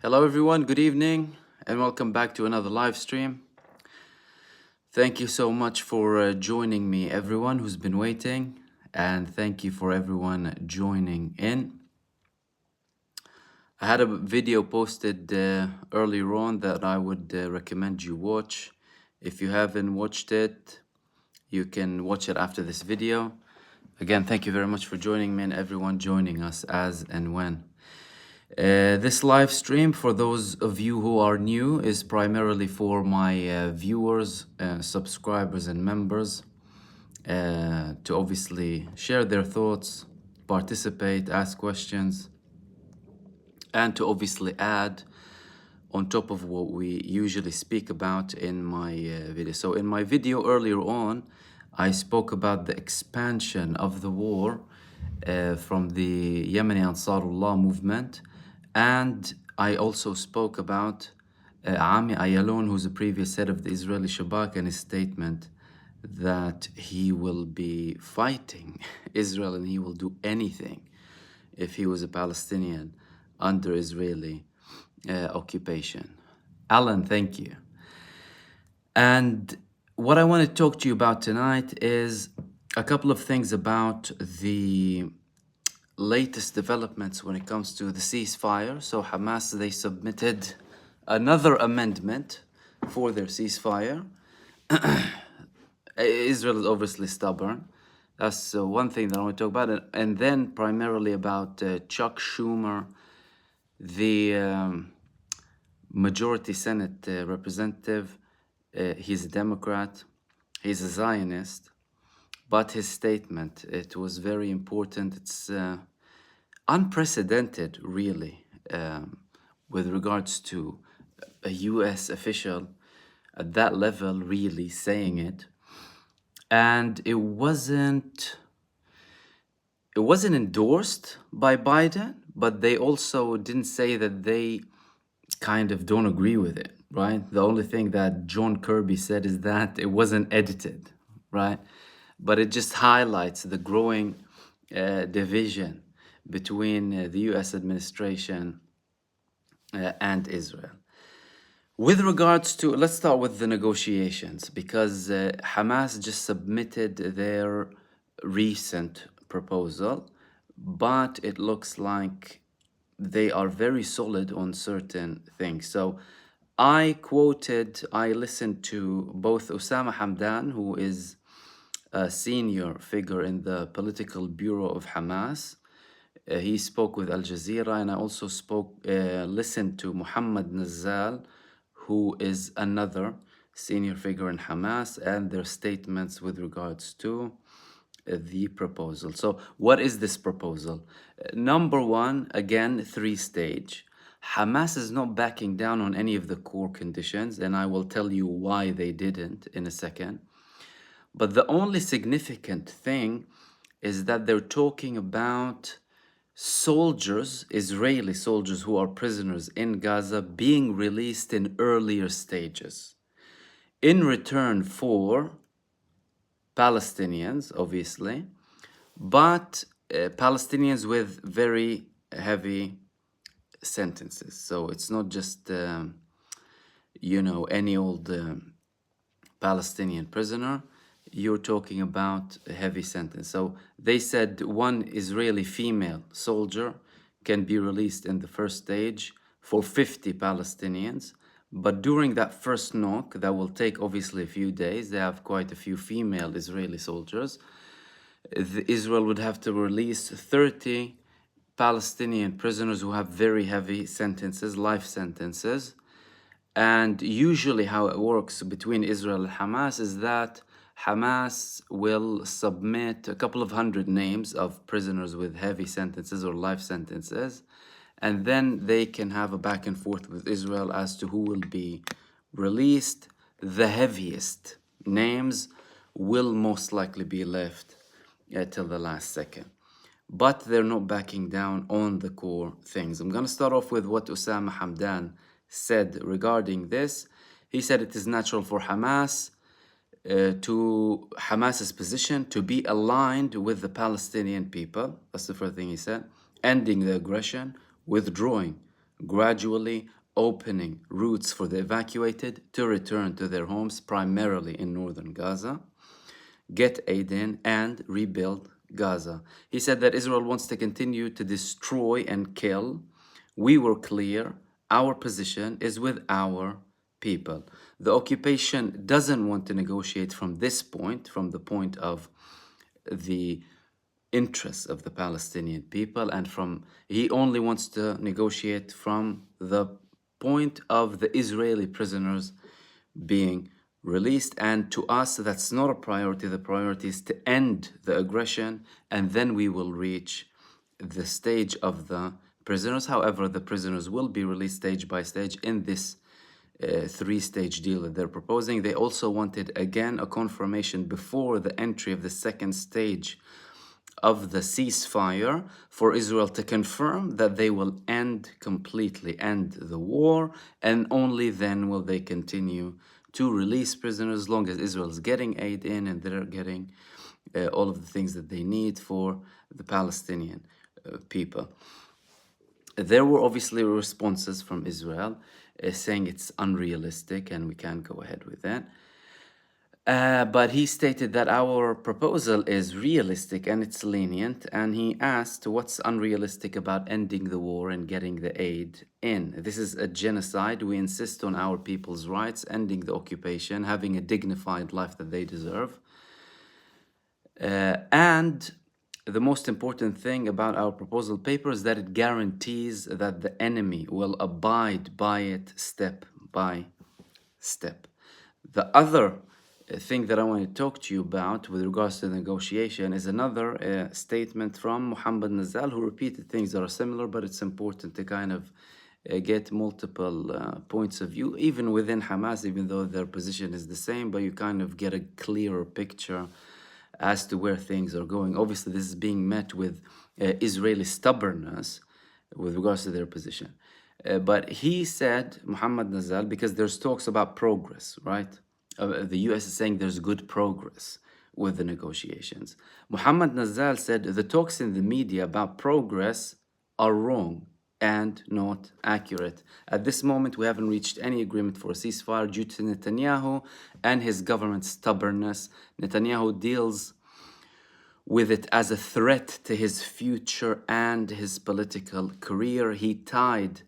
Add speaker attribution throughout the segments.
Speaker 1: Hello everyone, good evening, and welcome back to another live stream. Thank you so much for joining me, everyone who's been waiting, and thank you for everyone joining in. I had a video posted earlier on that I would recommend you watch. If you haven't watched it, you can watch it after this video. Again, thank you very much for joining me and everyone joining us as and when. This live stream, for those of you who are new, is primarily for my viewers, subscribers, and members to obviously share their thoughts, participate, ask questions, and to obviously add on top of what we usually speak about in my video. So in my video earlier on, I spoke about the expansion of the war from the Yemeni Ansarullah movement, and I also spoke about Ami Ayalon, who's a previous head of the Israeli Shabak, and his statement that he will be fighting Israel and he will do anything if he was a Palestinian under Israeli occupation. Alan, thank you. And what I want to talk to you about tonight is a couple of things about the latest developments when it comes to the ceasefire. So Hamas, they submitted another amendment for their ceasefire. Israel is obviously stubborn. That's one thing that I want to talk about. And then primarily about Chuck Schumer, the majority Senate representative. He's a Democrat. He's a Zionist. But his statement, it was very important. It's unprecedented, really, with regards to a U.S. official at that level really saying it. And it wasn't endorsed by Biden, but they also didn't say that they kind of don't agree with it, right? The only thing that John Kirby said is that it wasn't edited, right? But it just highlights the growing division between the US administration and Israel. With regards to, let's start with the negotiations, because Hamas just submitted their recent proposal, but it looks like they are very solid on certain things. So I listened to both Osama Hamdan, who is a senior figure in the political bureau of Hamas. He spoke with Al Jazeera, and I also listened to Muhammad Nazzal, who is another senior figure in Hamas, and their statements with regards to the proposal. So what is this proposal? Number one, again, 3-stage. Hamas is not backing down on any of the core conditions, and I will tell you why they didn't in a second. But the only significant thing is that they're talking about soldiers, Israeli soldiers who are prisoners in Gaza, being released in earlier stages in return for Palestinians, obviously, but Palestinians with very heavy sentences. So it's not just, any old Palestinian prisoner. You're talking about a heavy sentence. So they said one Israeli female soldier can be released in the first stage for 50 Palestinians. But during that first knock, that will take obviously a few days, they have quite a few female Israeli soldiers. Israel would have to release 30 Palestinian prisoners who have very heavy sentences, life sentences. And usually how it works between Israel and Hamas is that Hamas will submit a couple of hundred names of prisoners with heavy sentences or life sentences, and then they can have a back and forth with Israel as to who will be released. The heaviest names will most likely be left till the last second. But they're not backing down on the core things. I'm going to start off with what Osama Hamdan said regarding this. He said it is natural for Hamas's position to be aligned with the Palestinian people. That's the first thing he said. Ending the aggression, withdrawing gradually opening routes for the evacuated to return to their homes, primarily in northern Gaza, get aid in, and rebuild Gaza. He said that Israel wants to continue to destroy and kill. We were clear. Our position is with our people. The occupation doesn't want to negotiate from this point, from the point of the interests of the Palestinian people, and he only wants to negotiate from the point of the Israeli prisoners being released. And to us, that's not a priority. The priority is to end the aggression, and then we will reach the stage of the prisoners. However, the prisoners will be released stage by stage in this three-stage deal that they're proposing. They also wanted, again, a confirmation before the entry of the second stage of the ceasefire for Israel to confirm that they will completely end the war, and only then will they continue to release prisoners, as long as Israel is getting aid in and they're getting all of the things that they need for the Palestinian people. There were obviously responses from Israel saying it's unrealistic and we can't go ahead with that. But he stated that our proposal is realistic and it's lenient, and he asked what's unrealistic about ending the war and getting the aid in. This is a genocide. We insist on our people's rights, ending the occupation, having a dignified life that they deserve. And the most important thing about our proposal paper is that it guarantees that the enemy will abide by it step by step. The other thing that I want to talk to you about with regards to the negotiation is another statement from Mohammed Nazal, who repeated things that are similar, but it's important to kind of get multiple points of view, even within Hamas, even though their position is the same, but you kind of get a clearer picture as to where things are going. Obviously, this is being met with Israeli stubbornness with regards to their position. But he said, Mohammed Nazal, because there's talks about progress, right? The US is saying there's good progress with the negotiations. Mohammed Nazal said the talks in the media about progress are wrong and not accurate. At this moment, we haven't reached any agreement for a ceasefire due to Netanyahu and his government's stubbornness. Netanyahu deals with it as a threat to his future and his political career. He tied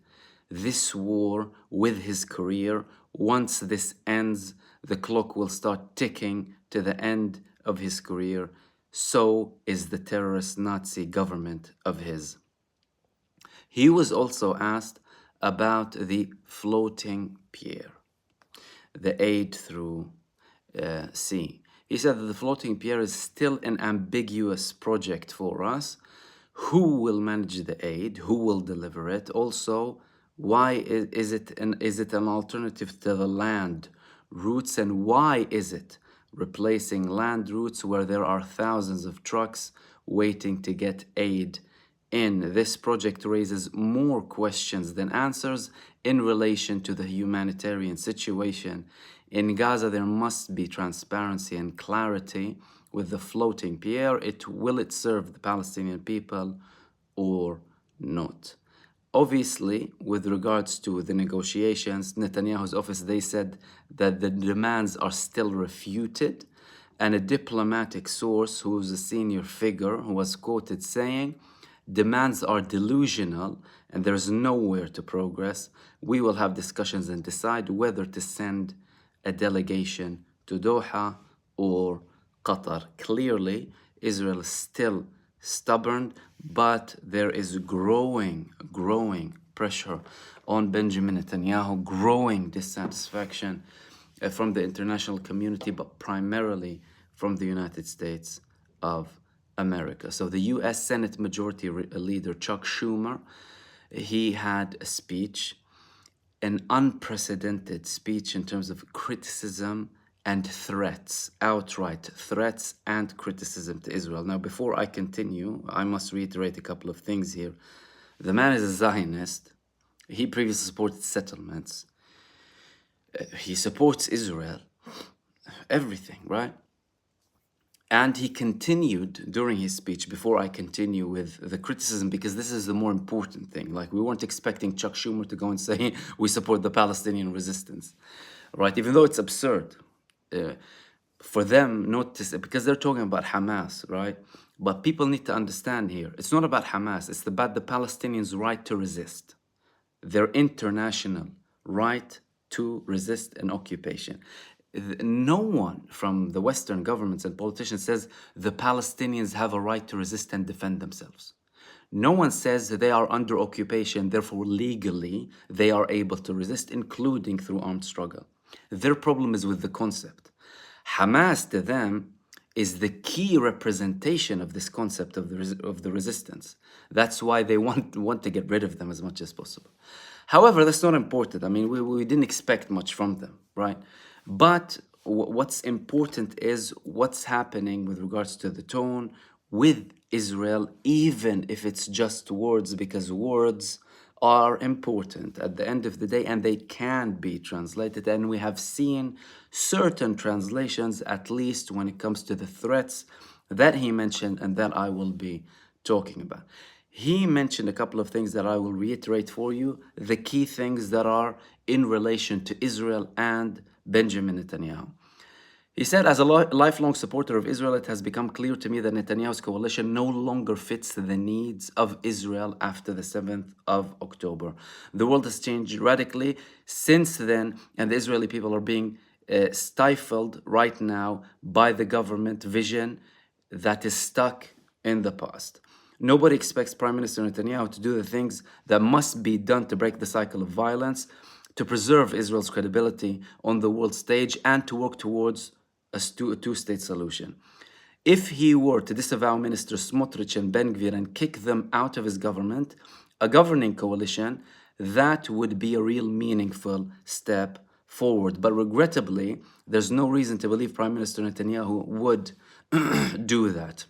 Speaker 1: this war with his career. Once this ends, the clock will start ticking to the end of his career. So is the terrorist Nazi government of his. He was also asked about the floating pier, the aid through sea. He said that the floating pier is still an ambiguous project for us. Who will manage the aid? Who will deliver it? Also, why is it an alternative to the land routes, and why is it replacing land routes where there are thousands of trucks waiting to get aid in? This project raises more questions than answers in relation to the humanitarian situation in Gaza. There must be transparency and clarity with the floating pier. Will it serve the Palestinian people or not? Obviously, with regards to the negotiations, Netanyahu's office, they said that the demands are still refuted, and a diplomatic source who is a senior figure who was quoted saying, demands are delusional and there's nowhere to progress. We will have discussions and decide whether to send a delegation to Doha or Qatar. Clearly, Israel is still stubborn, but there is growing pressure on Benjamin Netanyahu, growing dissatisfaction from the international community, but primarily from the United States of America. So the US Senate Majority Leader Chuck Schumer, he had a speech, an unprecedented speech in terms of criticism and threats, outright threats and criticism to Israel. Now, before I continue, I must reiterate a couple of things here. The man is a Zionist. He previously supported settlements. He supports Israel. Everything, right? And he continued during his speech, before I continue with the criticism, because this is the more important thing. Like, we weren't expecting Chuck Schumer to go and say, we support the Palestinian resistance, right? Even though it's absurd for them not to say, because they're talking about Hamas, right? But people need to understand here, it's not about Hamas, it's about the Palestinians' right to resist, their international right to resist an occupation. No one from the Western governments and politicians says the Palestinians have a right to resist and defend themselves. No one says that they are under occupation, therefore legally they are able to resist, including through armed struggle. Their problem is with the concept. Hamas, to them, is the key representation of this concept of the resistance. That's why they want to get rid of them as much as possible. However, that's not important. I mean, we didn't expect much from them, right? But what's important is what's happening with regards to the tone with Israel, even if it's just words, because words are important at the end of the day and they can be translated. And we have seen certain translations, at least when it comes to the threats that he mentioned and that I will be talking about. He mentioned a couple of things that I will reiterate for you, the key things that are in relation to Israel and Benjamin Netanyahu. He said, as a lifelong supporter of Israel, it has become clear to me that Netanyahu's coalition no longer fits the needs of Israel after the 7th of October. The world has changed radically since then, and the Israeli people are being stifled right now by the government vision that is stuck in the past. Nobody expects Prime Minister Netanyahu to do the things that must be done to break the cycle of violence, to preserve Israel's credibility on the world stage, and to work towards a two-state solution. If he were to disavow Ministers Smotrich and Ben Gvir and kick them out of his government, a governing coalition, that would be a real meaningful step forward. But regrettably, there's no reason to believe Prime Minister Netanyahu would do that.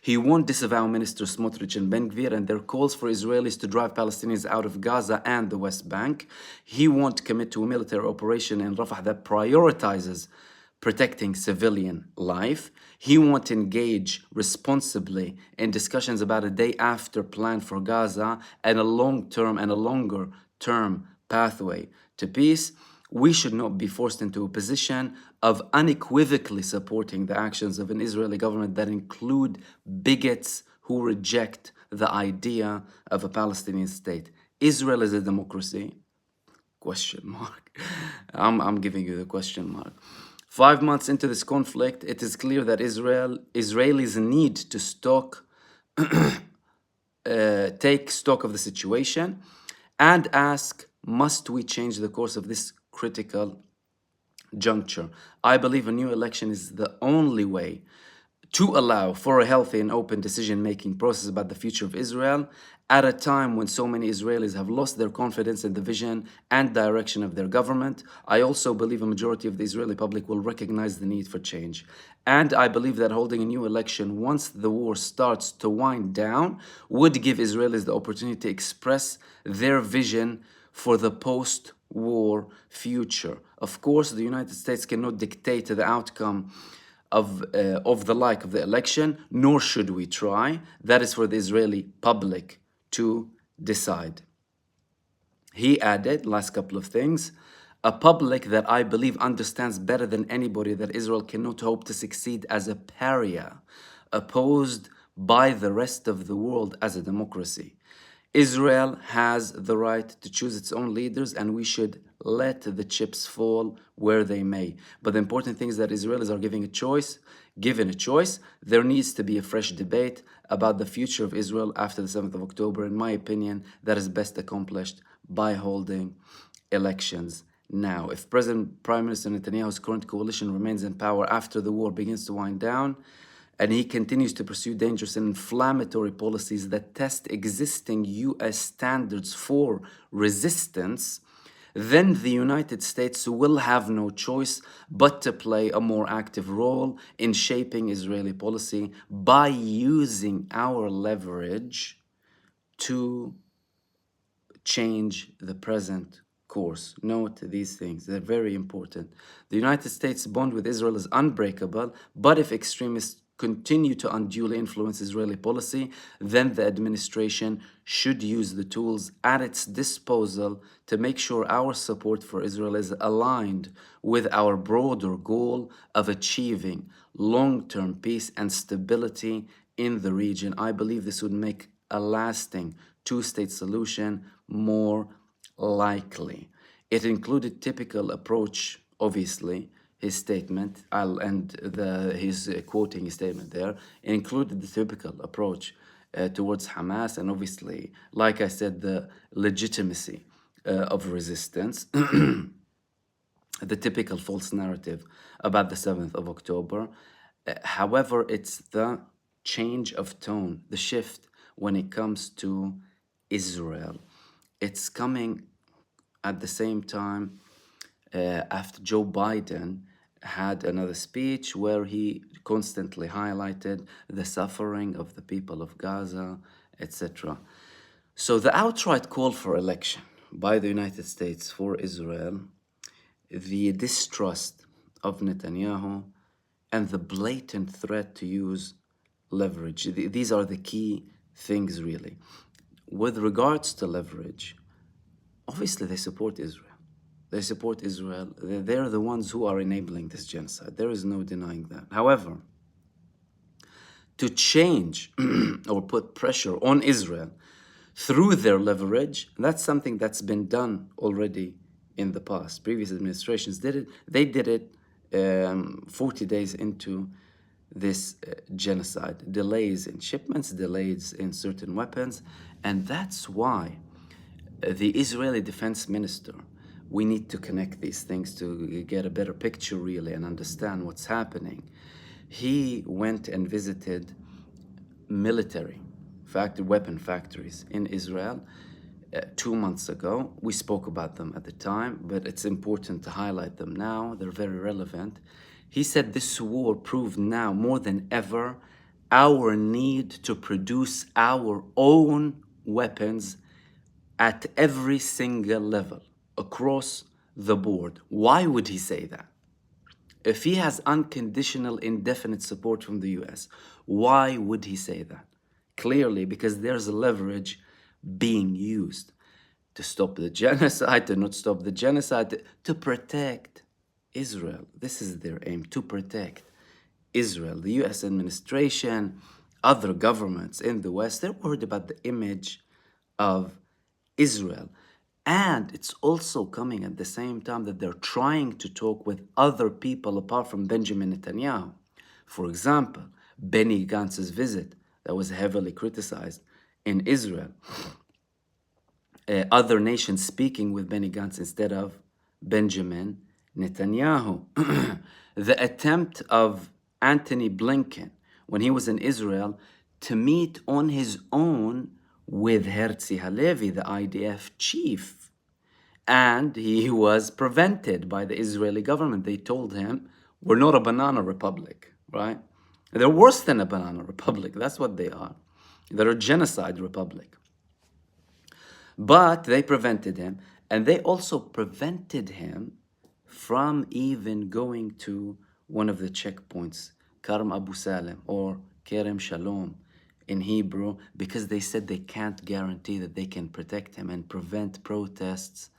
Speaker 1: He won't disavow Ministers Smotrich and Ben Gvir and their calls for Israelis to drive Palestinians out of Gaza and the West Bank. He won't commit to a military operation in Rafah that prioritizes protecting civilian life. He won't engage responsibly in discussions about a day after plan for Gaza and a long-term and a longer-term pathway to peace. We should not be forced into a position of unequivocally supporting the actions of an Israeli government that include bigots who reject the idea of a Palestinian state. Israel is a democracy? Question mark. I'm giving you the question mark. 5 months into this conflict, it is clear that Israelis need to take stock of the situation and ask, must we change the course of this critical juncture? I believe a new election is the only way to allow for a healthy and open decision-making process about the future of Israel at a time when so many Israelis have lost their confidence in the vision and direction of their government. I also believe a majority of the Israeli public will recognize the need for change. And I believe that holding a new election once the war starts to wind down would give Israelis the opportunity to express their vision for the post-war future. Of course, the United States cannot dictate the outcome of the election, nor should we try. That is for the Israeli public to decide. He added, last couple of things, a public that I believe understands better than anybody that Israel cannot hope to succeed as a pariah, opposed by the rest of the world as a democracy. Israel has the right to choose its own leaders, and we should let the chips fall where they may. But the important thing is that Israelis are given a choice. There needs to be a fresh debate about the future of Israel after the 7th of October. In my opinion, that is best accomplished by holding elections now. If Prime Minister Netanyahu's current coalition remains in power after the war begins to wind down, and he continues to pursue dangerous and inflammatory policies that test existing US standards for resistance, then the United States will have no choice but to play a more active role in shaping Israeli policy by using our leverage to change the present course. Note these things, they're very important. The United States' bond with Israel is unbreakable, but if extremists continue to unduly influence Israeli policy, then the administration should use the tools at its disposal to make sure our support for Israel is aligned with our broader goal of achieving long-term peace and stability in the region. I believe this would make a lasting two-state solution more likely. It included typical approach, obviously, his statement, I'll end his quoting his statement there, it included the typical approach towards Hamas, and obviously, like I said, the legitimacy of resistance, the typical false narrative about the 7th of October. However, it's the change of tone, the shift when it comes to Israel. It's coming at the same time after Joe Biden had another speech where he constantly highlighted the suffering of the people of Gaza, etc. So the outright call for election by the United States for Israel, the distrust of Netanyahu, and the blatant threat to use leverage. These are the key things, really. With regards to leverage, obviously they support Israel. They support Israel. They're the ones who are enabling this genocide. There is no denying that. However, to change or put pressure on Israel through their leverage, that's something that's been done already in the past. Previous administrations did it. They did it 40 days into this genocide. Delays in shipments, delays in certain weapons. And that's why the Israeli defense minister, we need to connect these things to get a better picture, really, and understand what's happening. He went and visited military weapon factories in Israel 2 months ago. We spoke about them at the time, but it's important to highlight them now. They're very relevant. He said this war proved now more than ever our need to produce our own weapons at every single level, across the board. Why would he say that? If he has unconditional, indefinite support from the US, why would he say that? Clearly, because there's a leverage being used to stop the genocide, to not stop the genocide, to protect Israel. This is their aim, to protect Israel. The US administration, other governments in the West, they're worried about the image of Israel. And it's also coming at the same time that they're trying to talk with other people apart from Benjamin Netanyahu. For example, Benny Gantz's visit that was heavily criticized in Israel. Other nations speaking with Benny Gantz instead of Benjamin Netanyahu. The attempt of Antony Blinken, when he was in Israel, to meet on his own with Herzi Halevi, the IDF chief. And he was prevented by the Israeli government. They told him, we're not a banana republic, right? They're worse than a banana republic. That's what they are. They're a genocide republic. But they prevented him. And they also prevented him from even going to one of the checkpoints, Karm Abu Salem or Kerem Shalom in Hebrew, because they said they can't guarantee that they can protect him and prevent protests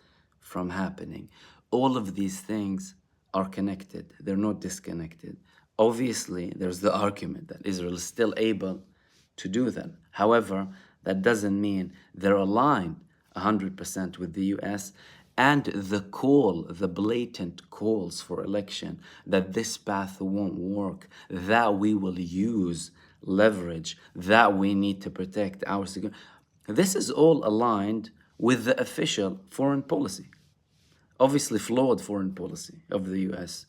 Speaker 1: from happening. All of these things are connected. They're not disconnected. Obviously, there's the argument that Israel is still able to do that. However, that doesn't mean they're aligned 100% with the US, and the call, the blatant calls for election, that this path won't work, that we will use leverage, that we need to protect our security. This is all aligned with the official foreign policy, obviously flawed foreign policy of the US.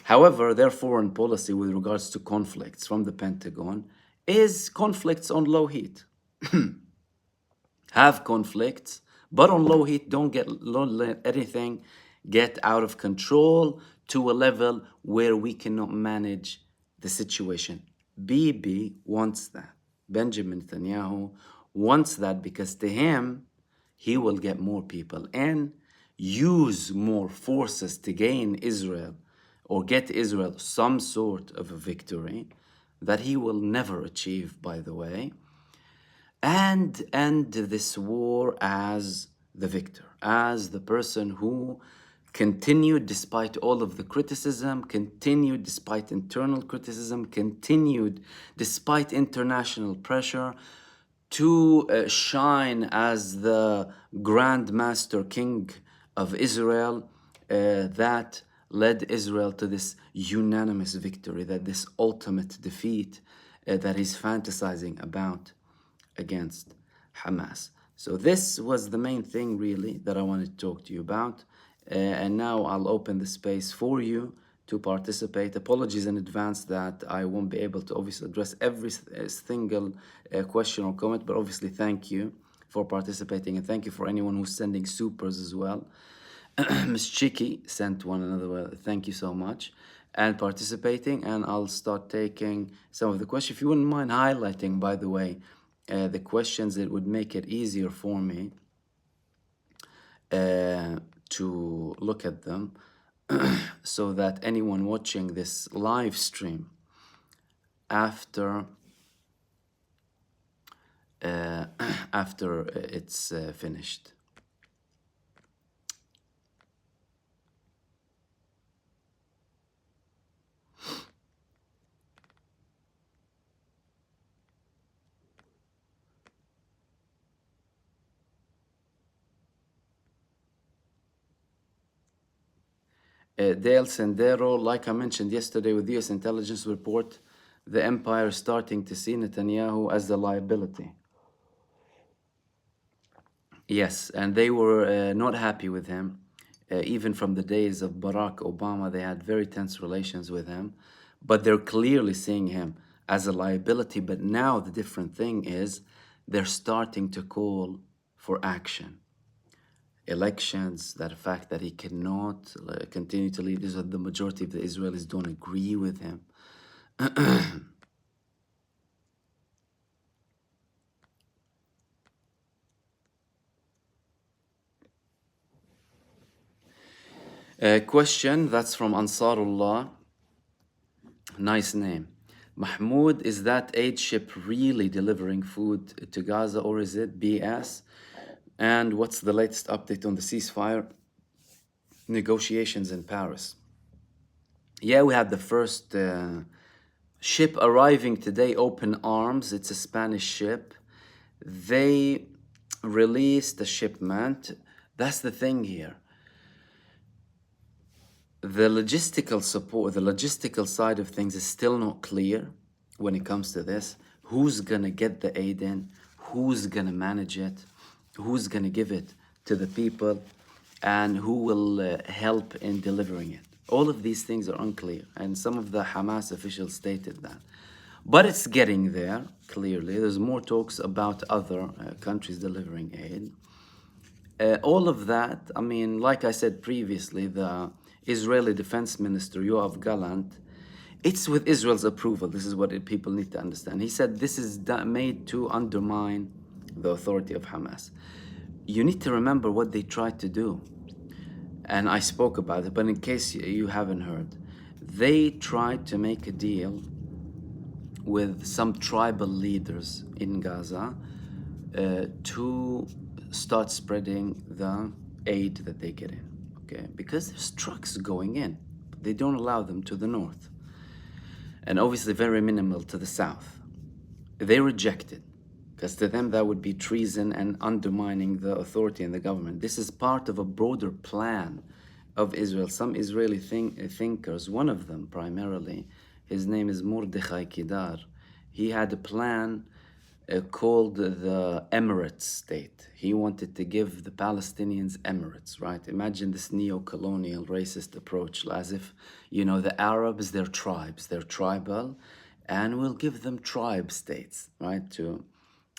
Speaker 1: However, their foreign policy with regards to conflicts from the Pentagon is conflicts on low heat. Have conflicts, but on low heat, don't let anything get out of control to a level where we cannot manage the situation. Bibi wants that. Benjamin Netanyahu wants that because to him, he will get more people in, use more forces to gain Israel or get Israel some sort of a victory that he will never achieve, by the way, and end this war as the victor, as the person who continued despite all of the criticism, continued despite internal criticism, continued despite international pressure to shine as the Grand Master King of Israel that led Israel to this unanimous victory, that this ultimate defeat that he's fantasizing about against Hamas. So this was the main thing really that I wanted to talk to you about. And now I'll open the space for you to participate. Apologies in advance that I won't be able to obviously address every single question or comment, but obviously thank you for participating, and thank you for anyone who's sending supers as well. Miss Chicky sent one another, thank you so much, and participating, and I'll start taking some of the questions. If you wouldn't mind highlighting, by the way, the questions, it would make it easier for me to look at them so that anyone watching this live stream after it's finished. Dale Sendero, like I mentioned yesterday with the US intelligence report, the empire is starting to see Netanyahu as the liability. Yes, and they were not happy with him. Even from the days of Barack Obama, they had very tense relations with him. But they're clearly seeing him as a liability. But now the different thing is they're starting to call for action. Elections, that fact that he cannot continue to lead Israel, the majority of the Israelis don't agree with him. Question, that's from Ansarullah. Nice name. Mahmoud, is that aid ship really delivering food to Gaza, or is it BS? And what's the latest update on the ceasefire negotiations in Paris? Yeah, we had the first ship arriving today, Open Arms. It's a Spanish ship. They released the shipment. That's the thing here. The logistical support, the logistical side of things is still not clear when it comes to this. Who's gonna get the aid in? Who's gonna manage it? Who's gonna give it to the people? And who will help in delivering it? All of these things are unclear, and some of the Hamas officials stated that. But it's getting there, clearly. There's more talks about other countries delivering aid. All of that, I mean, like I said previously, the Israeli Defense Minister, Yoav Gallant, it's with Israel's approval. This is what people need to understand. He said this is made to undermine the authority of Hamas. You need to remember what they tried to do. And I spoke about it, but in case you haven't heard, they tried to make a deal with some tribal leaders in Gaza to start spreading the aid that they get in, okay? Because there's trucks going in, but they don't allow them to the north. And obviously very minimal to the south. They rejected, because to them that would be treason and undermining the authority and the government. This is part of a broader plan of Israel. Some Israeli thinkers, one of them primarily, his name is Mordechai Kidar, he had a plan called the Emirates State. He wanted to give the Palestinians Emirates, right? Imagine this neo-colonial racist approach, as if, you know, the Arabs, they're tribes, they're tribal, and we'll give them tribe states, right? To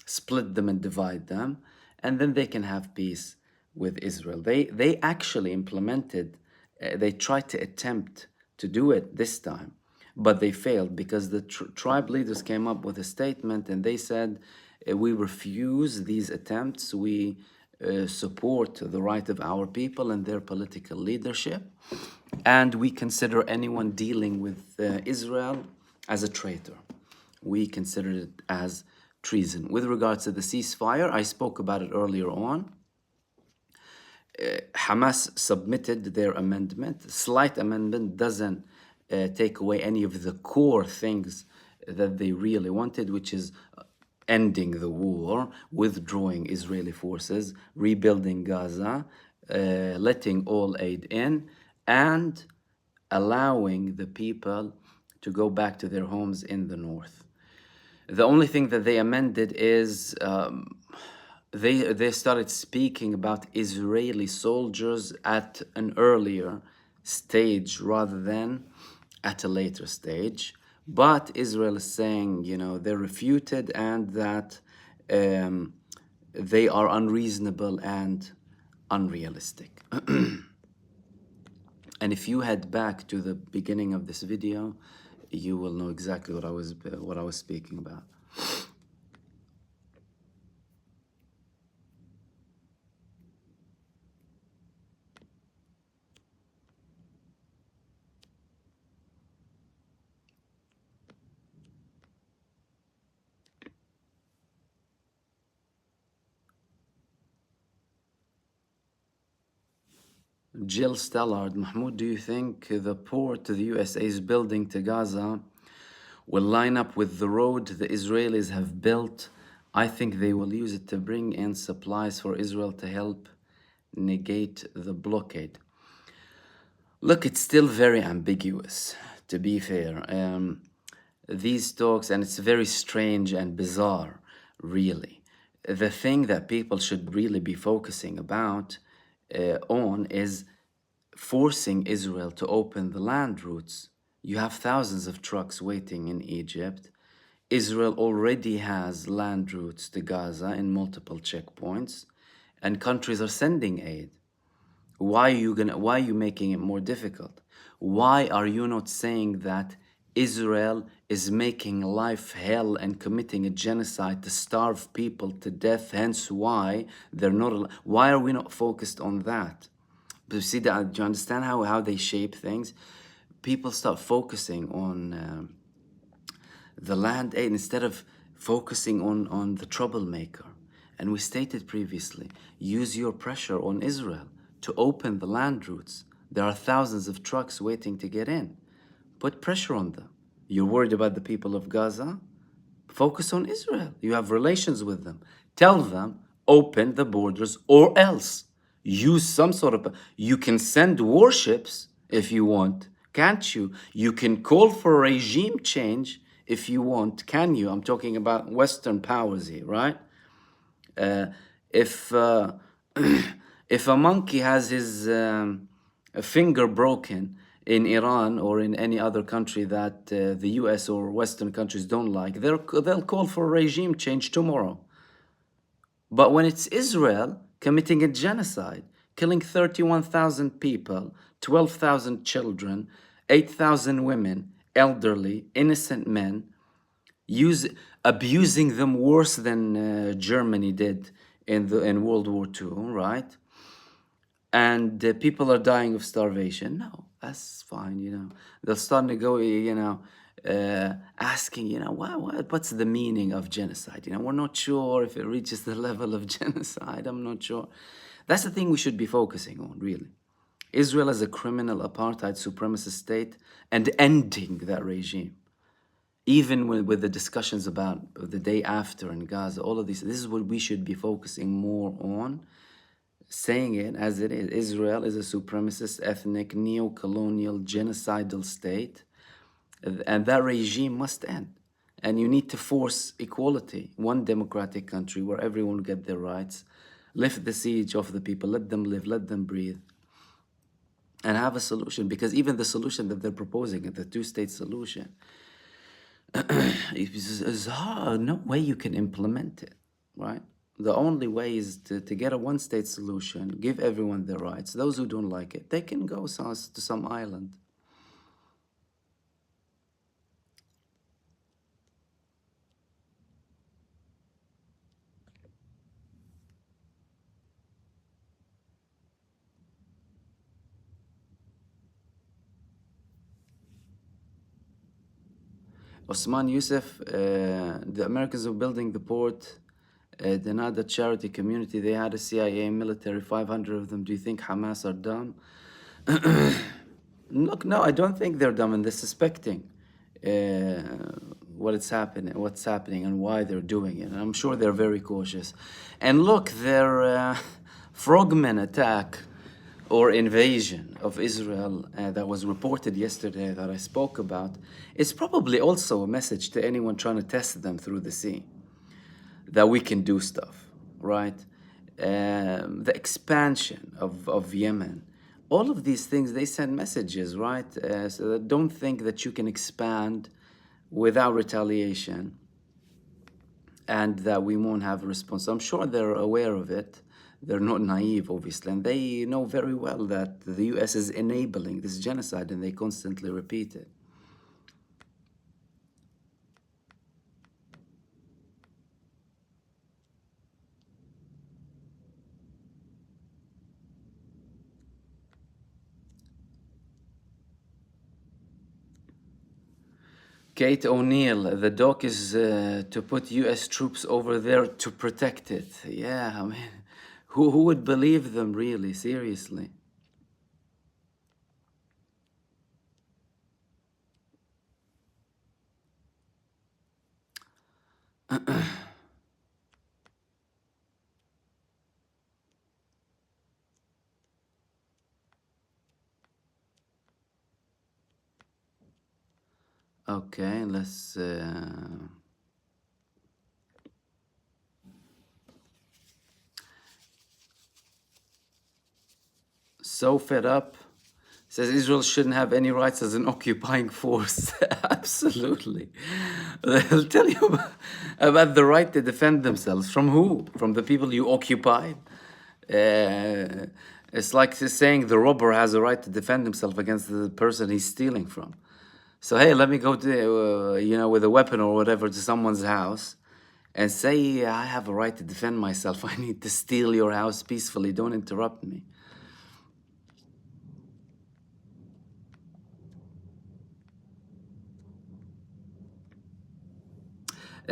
Speaker 1: split them and divide them, and then they can have peace with Israel. They actually implemented, they tried to attempt to do it this time, but they failed because the tribe leaders came up with a statement and they said, we refuse these attempts. We support the right of our people and their political leadership. And we consider anyone dealing with Israel as a traitor. We consider it as treason. With regards to the ceasefire, I spoke about it earlier on. Hamas submitted their amendment. Slight amendment doesn't take away any of the core things that they really wanted, which is ending the war, withdrawing Israeli forces, rebuilding Gaza, letting all aid in, and allowing the people to go back to their homes in the north. The only thing that they amended is they started speaking about Israeli soldiers at an earlier stage rather than at a later stage. But Israel is saying, you know, they're refuted and that they are unreasonable and unrealistic. And if you head back to the beginning of this video, you will know exactly what I was speaking about. Jill Stellard, Mahmoud, do you think the port the USA is building to Gaza will line up with the road the Israelis have built? I think they will use it to bring in supplies for Israel to help negate the blockade. Look, it's still very ambiguous, to be fair. These talks, and it's very strange and bizarre, really. The thing that people should really be focusing on is forcing Israel to open the land routes. You have thousands of trucks waiting in Egypt. Israel already has land routes to Gaza in multiple checkpoints, and countries are sending aid. Why are you making it more difficult? Why are you not saying that Israel is making life hell and committing a genocide to starve people to death? Hence why why are we not focused on that? But you see that, do you understand how they shape things? People start focusing on the land aid instead of focusing on the troublemaker. And we stated previously, use your pressure on Israel to open the land routes. There are thousands of trucks waiting to get in. Put pressure on them. You're worried about the people of Gaza? Focus on Israel. You have relations with them. Tell them, open the borders, or else use some sort of... You can send warships if you want, can't you? You can call for regime change if you want, can you? I'm talking about Western powers here, right? If if a monkey has his finger broken in Iran or in any other country that the US or Western countries don't like, they'll call for regime change tomorrow. But when it's Israel committing a genocide, killing 31,000 people, 12,000 children, 8,000 women, elderly, innocent men, abusing them worse than Germany did in World War II, right? And people are dying of starvation. No, that's fine, you know. They'll start asking, what's the meaning of genocide? You know, we're not sure if it reaches the level of genocide. I'm not sure. That's the thing we should be focusing on, really. Israel as a criminal apartheid supremacist state and ending that regime. Even with the discussions about the day after in Gaza, all of this is what we should be focusing more on, saying it as it is. Israel is a supremacist, ethnic, neo-colonial, genocidal state, and that regime must end. And you need to force equality, one democratic country where everyone will get their rights, lift the siege off the people, let them live, let them breathe, and have a solution. Because even the solution that they're proposing, the two-state solution, is hard. No way you can implement it, right? The only way is to get a one-state solution, give everyone their rights. Those who don't like it, they can go to some island. Osman Youssef, the Americans are building the port. They're not a charity community. They had a CIA military, 500 of them. Do you think Hamas are dumb? Look, no, I don't think they're dumb, and they're suspecting what's happening, and why they're doing it. And I'm sure they're very cautious. And look, their frogmen attack or invasion of Israel that was reported yesterday that I spoke about is probably also a message to anyone trying to test them through the sea that we can do stuff, right? The expansion of Yemen, all of these things, they send messages, right? So that don't think that you can expand without retaliation and that we won't have a response. I'm sure they're aware of it. They're not naive, obviously, and they know very well that the US is enabling this genocide, and they constantly repeat it. Kate O'Neill, the doc is to put US troops over there to protect it. Yeah, I mean, who would believe them, really, seriously? Okay, let's... So fed up. Says Israel shouldn't have any rights as an occupying force. Absolutely. They'll tell you about the right to defend themselves. From who? From the people you occupied? It's like saying the robber has a right to defend himself against the person he's stealing from. So, hey, let me go to, with a weapon or whatever to someone's house and say, I have a right to defend myself. I need to steal your house peacefully. Don't interrupt me.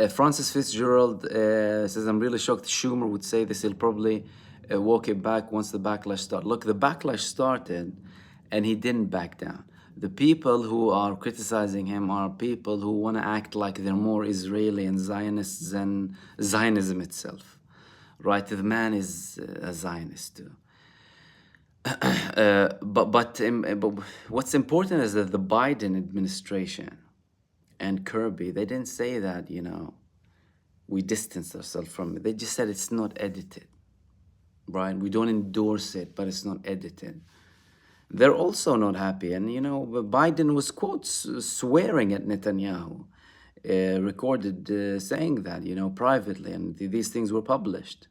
Speaker 1: Francis Fitzgerald says, I'm really shocked Schumer would say this. He'll probably walk it back once the backlash started. Look, the backlash started and he didn't back down. The people who are criticizing him are people who want to act like they're more Israeli and Zionists than Zionism itself, right? The man is a Zionist too. But what's important is that the Biden administration and Kirby, they didn't say that, we distanced ourselves from it. They just said it's not edited, right? We don't endorse it, but it's not edited. They're also not happy. And, Biden was, quotes, swearing at Netanyahu, recorded saying that, privately, and these things were published.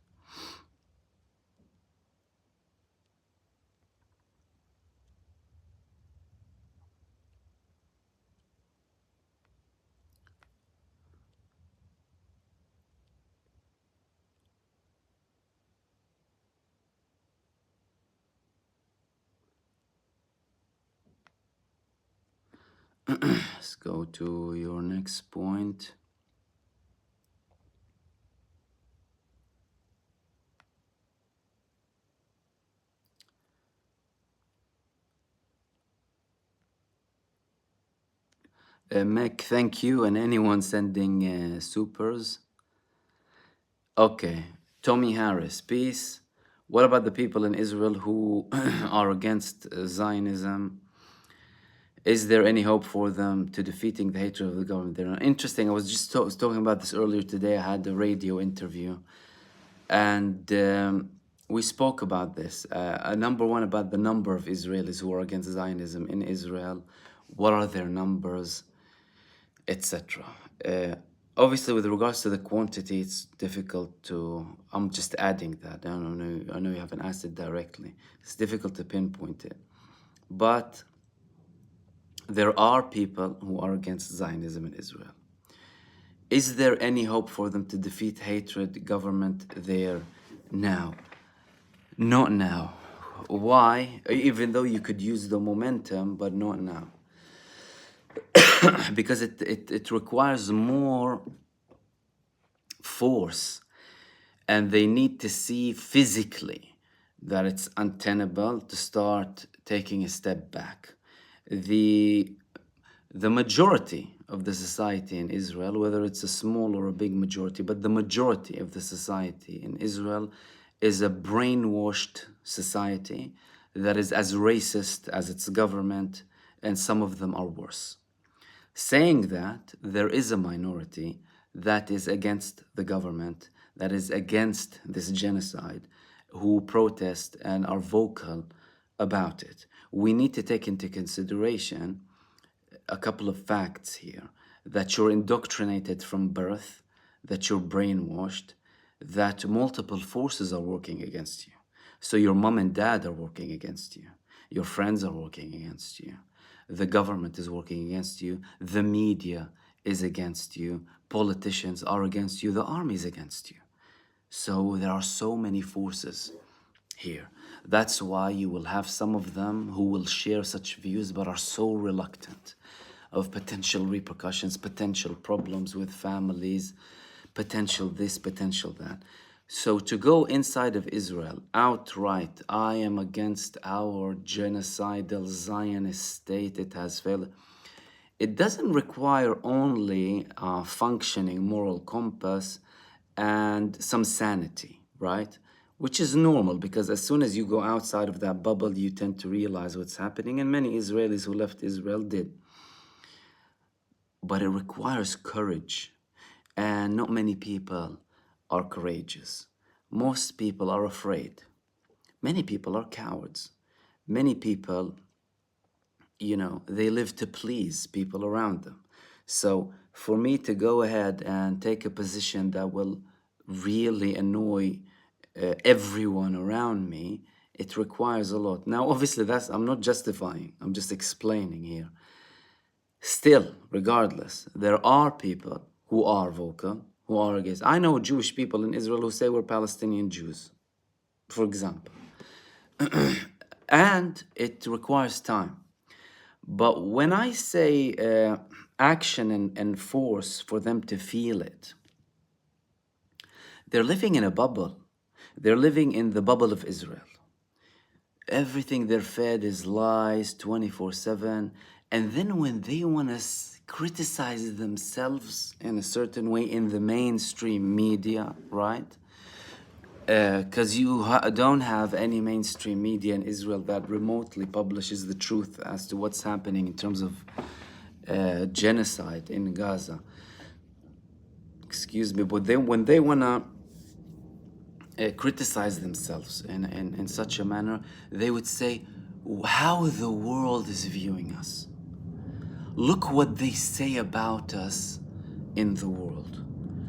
Speaker 1: Let's go to your next point. Meg, thank you, and anyone sending supers. Okay, Tommy Harris, peace. What about the people in Israel who are against Zionism? Is there any hope for them to defeating the hatred of the government? They're interesting. I was just talking about this earlier today. I had a radio interview, and we spoke about this. Number one, about the number of Israelis who are against Zionism in Israel. What are their numbers, etc. Obviously, with regards to the quantity, it's difficult to... I'm just adding that. I know you haven't asked it directly. It's difficult to pinpoint it. But there are people who are against Zionism in Israel. Is there any hope for them to defeat hatred government there now? Not now. Why? Even though you could use the momentum, but not now. because it requires more force, and they need to see physically that it's untenable to start taking a step back. The majority of the society in Israel, whether it's a small or a big majority, but the majority of the society in Israel is a brainwashed society that is as racist as its government, and some of them are worse. Saying that, there is a minority that is against the government, that is against this genocide, who protest and are vocal about it. We need to take into consideration a couple of facts here: that you're indoctrinated from birth, that you're brainwashed, that multiple forces are working against you. So your mom and dad are working against you, your friends are working against you, the government is working against you, the media is against you, politicians are against you, the army is against you. So there are so many forces here. That's why you will have some of them who will share such views but are so reluctant of potential repercussions, potential problems with families, potential this, potential that. So to go inside of Israel outright, I am against our genocidal Zionist state, it has failed. It doesn't require only a functioning moral compass and some sanity, right? Which is normal, because as soon as you go outside of that bubble, you tend to realize what's happening, and many Israelis who left Israel did. But it requires courage, and not many people are courageous. Most people are afraid. Many people are cowards. Many people, they live to please people around them. So for me to go ahead and take a position that will really annoy everyone around me, it requires a lot. Now, obviously, I'm not justifying, I'm just explaining here. Still, regardless, there are people who are vocal, who are against. I know Jewish people in Israel who say we're Palestinian Jews, for example. And it requires time. But when I say action and force for them to feel it, they're living in a bubble. They're living in the bubble of Israel. Everything they're fed is lies 24/7. And then when they want to criticize themselves in a certain way in the mainstream media, right? Because you don't have any mainstream media in Israel that remotely publishes the truth as to what's happening in terms of genocide in Gaza. Excuse me, but when they want to criticize themselves in such a manner, they would say, how the world is viewing us. Look what they say about us in the world.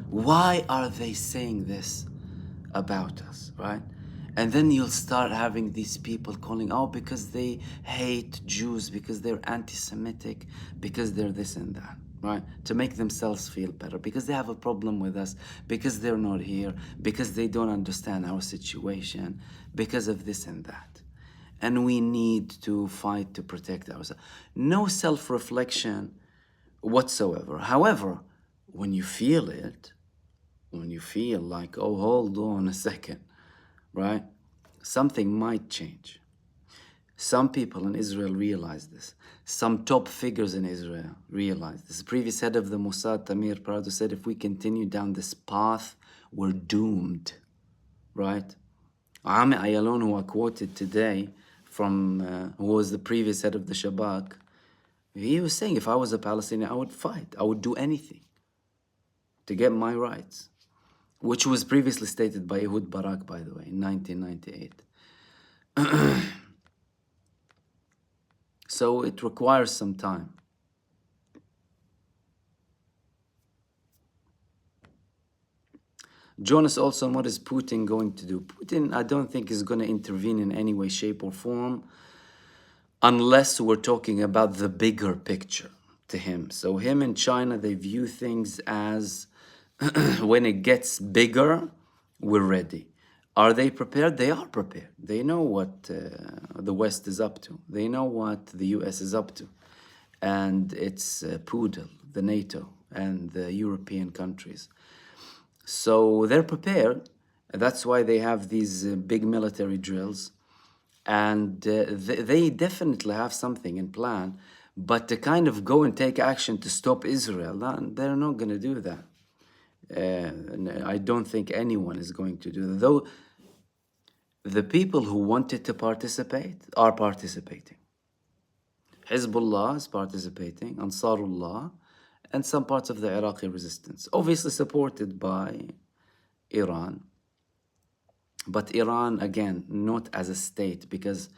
Speaker 1: Why are they saying this about us, right? And then you'll start having these people calling, oh, because they hate Jews, because they're anti-Semitic, because they're this and that, right? To make themselves feel better, because they have a problem with us, because they're not here, because they don't understand our situation, because of this and that. And we need to fight to protect ourselves. No self-reflection whatsoever. However, when you feel it, when you feel like, oh, hold on a second, right? Something might change. Some people in Israel realize this. Some top figures in Israel realize this. The previous head of the Mossad, Tamir Pardo, said, if we continue down this path, we're doomed, right? Ami Ayalon, who I quoted today, from who was the previous head of the Shabak, he was saying, if I was a Palestinian, I would fight. I would do anything to get my rights, which was previously stated by Ehud Barak, by the way, in 1998. So it requires some time. Jonas also, what is Putin going to do? Putin, I don't think, is going to intervene in any way, shape, or form, unless we're talking about the bigger picture to him. So him and China, they view things as, when it gets bigger, we're ready. Are they prepared? They are prepared. They know what the West is up to. They know what the US is up to. and its poodle, the NATO and the European countries. So they're prepared. That's why they have these big military drills. And they definitely have something in plan. But to kind of go and take action to stop Israel, they're not going to do that. I don't think anyone is going to do that. Though the people who wanted to participate are participating. Hezbollah is participating, Ansarullah, and some parts of the Iraqi resistance, obviously supported by Iran. But Iran, again, not as a state, because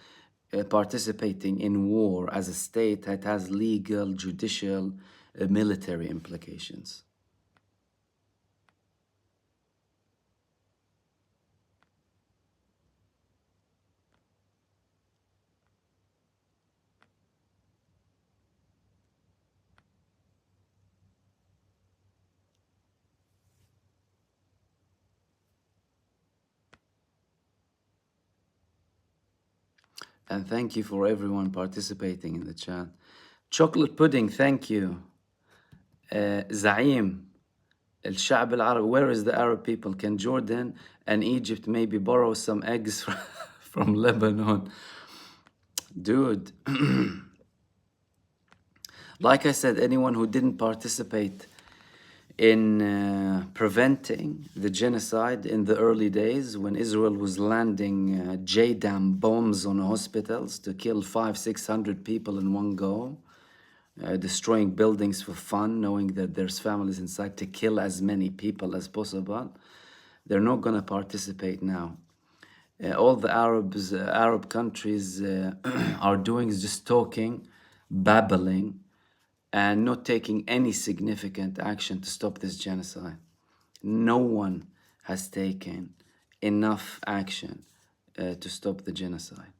Speaker 1: participating in war as a state, it has legal, judicial, military implications. And thank you for everyone participating in the chat. Chocolate pudding, thank you. Zaim, الشعب العربي, where is the Arab people? Can Jordan and Egypt maybe borrow some eggs from Lebanon? Dude, like I said, anyone who didn't participate in preventing the genocide in the early days when Israel was landing JDAM bombs on hospitals to kill 500-600 people in one go, destroying buildings for fun, knowing that there's families inside, to kill as many people as possible, they're not going to participate now. All the Arab countries are doing is just talking, babbling, and not taking any significant action to stop this genocide. No one has taken enough action to stop the genocide.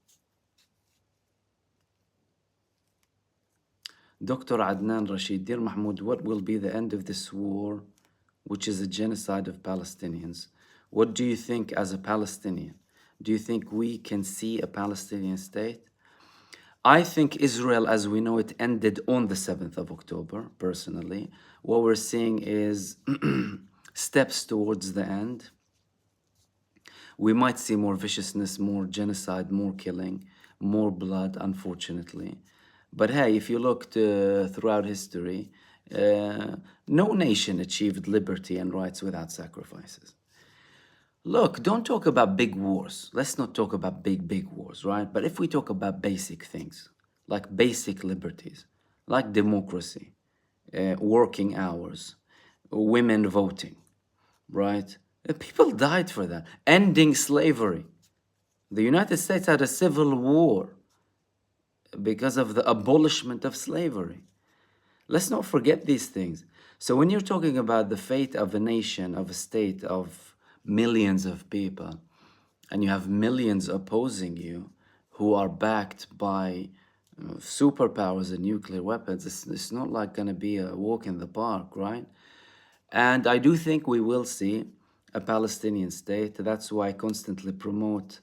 Speaker 1: Dr. Adnan Rashid, dear Mahmoud, what will be the end of this war, which is a genocide of Palestinians? What do you think as a Palestinian? Do you think we can see a Palestinian state? I think Israel, as we know it, ended on the 7th of October, personally. What we're seeing is steps towards the end. We might see more viciousness, more genocide, more killing, more blood, unfortunately. But hey, if you look throughout history, no nation achieved liberty and rights without sacrifices. Look, don't talk about big wars. Let's not talk about big wars, right? But if we talk about basic things, like basic liberties, like democracy, working hours, women voting, right? People died for that. Ending slavery. The United States had a civil war because of the abolishment of slavery. Let's not forget these things. So when you're talking about the fate of a nation, of a state, of millions of people, and you have millions opposing you who are backed by superpowers and nuclear weapons, it's not like going to be a walk in the park, right? And I do think we will see a Palestinian state. That's why I constantly promote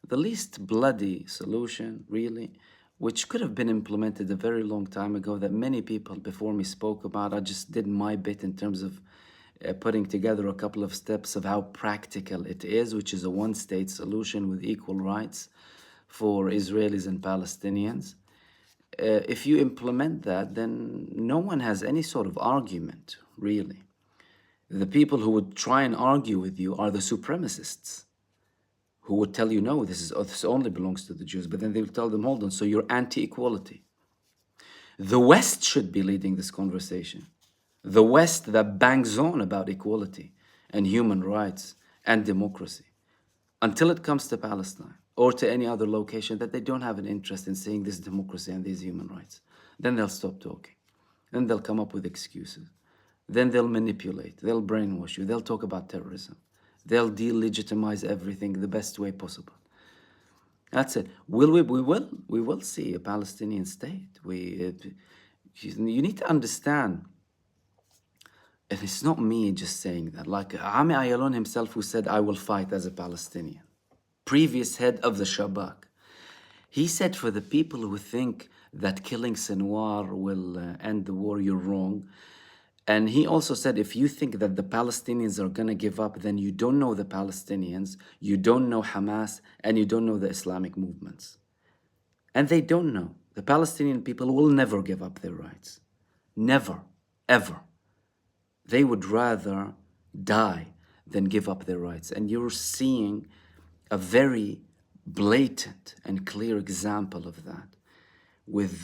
Speaker 1: the least bloody solution, really, which could have been implemented a very long time ago, that many people before me spoke about. I just did my bit in terms of putting together a couple of steps of how practical it is, which is a one-state solution with equal rights for Israelis and Palestinians. If you implement that, then no one has any sort of argument, really. The people who would try and argue with you are the supremacists, who would tell you, no, this only belongs to the Jews. But then they will tell them, hold on, so you're anti-equality. The West should be leading this conversation. The West that bangs on about equality and human rights and democracy, until it comes to Palestine or to any other location that they don't have an interest in seeing this democracy and these human rights. Then they'll stop talking. Then they'll come up with excuses. Then they'll manipulate. They'll brainwash you. They'll talk about terrorism. They'll delegitimize everything the best way possible. That's it. Will we? We will see a Palestinian state. You need to understand, and it's not me just saying that. Like Ami Ayalon himself, who said, "I will fight as a Palestinian," previous head of the Shabak. He said, for the people who think that killing Sinwar will end the war, you're wrong. And he also said, if you think that the Palestinians are going to give up, then you don't know the Palestinians, you don't know Hamas, and you don't know the Islamic movements. And they don't know. The Palestinian people will never give up their rights. Never, ever. They would rather die than give up their rights. And you're seeing a very blatant and clear example of that with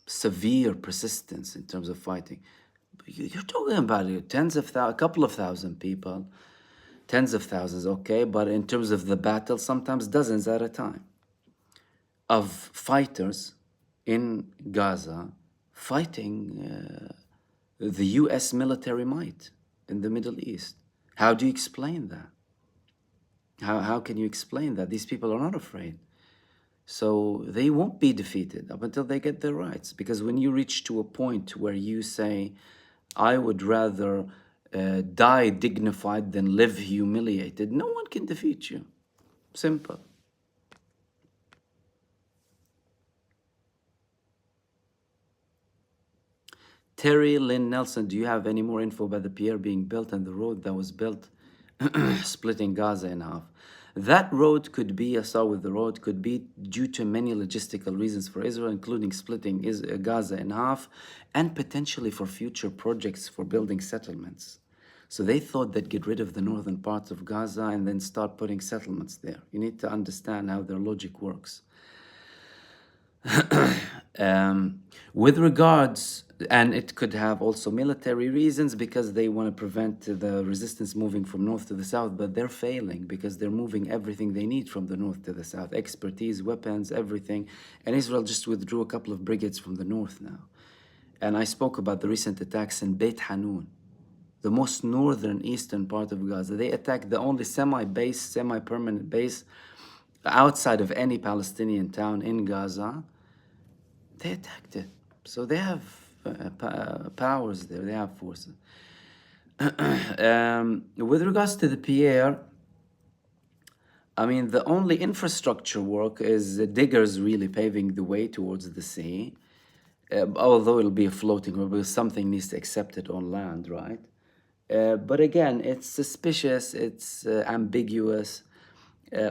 Speaker 1: severe persistence in terms of fighting. You're talking about a couple of thousand people, tens of thousands, okay, but in terms of the battle, sometimes dozens at a time of fighters in Gaza fighting the US military might in the Middle East. How do you explain that? How can you explain that? These people are not afraid. So they won't be defeated up until they get their rights. Because when you reach to a point where you say, I would rather die dignified than live humiliated, no one can defeat you. Simple. Terry Lynn Nelson, do you have any more info about the pier being built and the road that was built splitting Gaza in half? That road could be, I'll start with the road, could be due to many logistical reasons for Israel, including splitting Gaza in half and potentially for future projects for building settlements. So they thought they'd get rid of the northern parts of Gaza and then start putting settlements there. You need to understand how their logic works. With regards, and it could have also military reasons because they want to prevent the resistance moving from north to the south, but they're failing because they're moving everything they need from the north to the south, expertise, weapons, everything. And Israel just withdrew a couple of brigades from the north now. And I spoke about the recent attacks in Beit Hanun, the most northern eastern part of Gaza. They attacked the only semi-base, semi-permanent base outside of any Palestinian town in Gaza. They attacked it. So they have powers there, they have forces. With regards to the pier, I mean, the only infrastructure work is the diggers really paving the way towards the sea, although it'll be a floating road because something needs to accept it on land, right? But again, it's suspicious, it's ambiguous.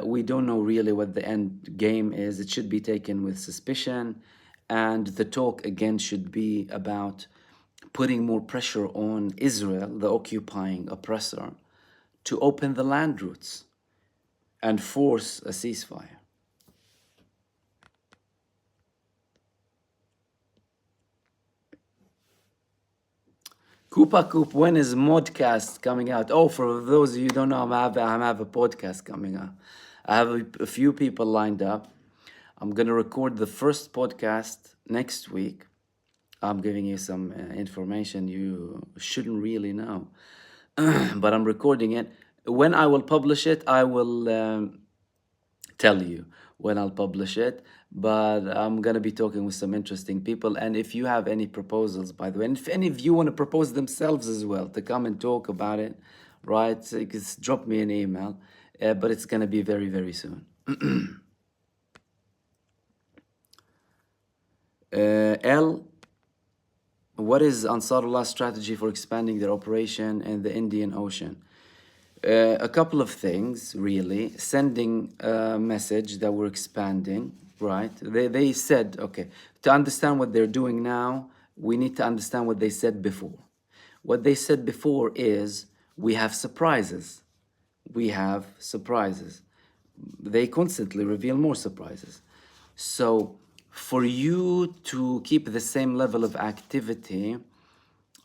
Speaker 1: We don't know really what the end game is. It should be taken with suspicion. And the talk again should be about putting more pressure on Israel, the occupying oppressor, to open the land routes and force a ceasefire. Koopa Koop, when is Modcast coming out? Oh, for those of you who don't know, I have a podcast coming out. I have a few people lined up. I'm going to record the first podcast next week. I'm giving you some information you shouldn't really know. But I'm recording it. When I will publish it, I will tell you when I'll publish it. But I'm going to be talking with some interesting people. And if you have any proposals, by the way, and if any of you want to propose themselves as well to come and talk about it, right, so you can drop me an email. But it's going to be very, very soon. L, what is Ansarullah's strategy for expanding their operation in the Indian Ocean? A couple of things, really. Sending a message that we're expanding, right? They said, okay, to understand what they're doing now, we need to understand what they said before. What they said before is, we have surprises. We have surprises. They constantly reveal more surprises. So, for you to keep the same level of activity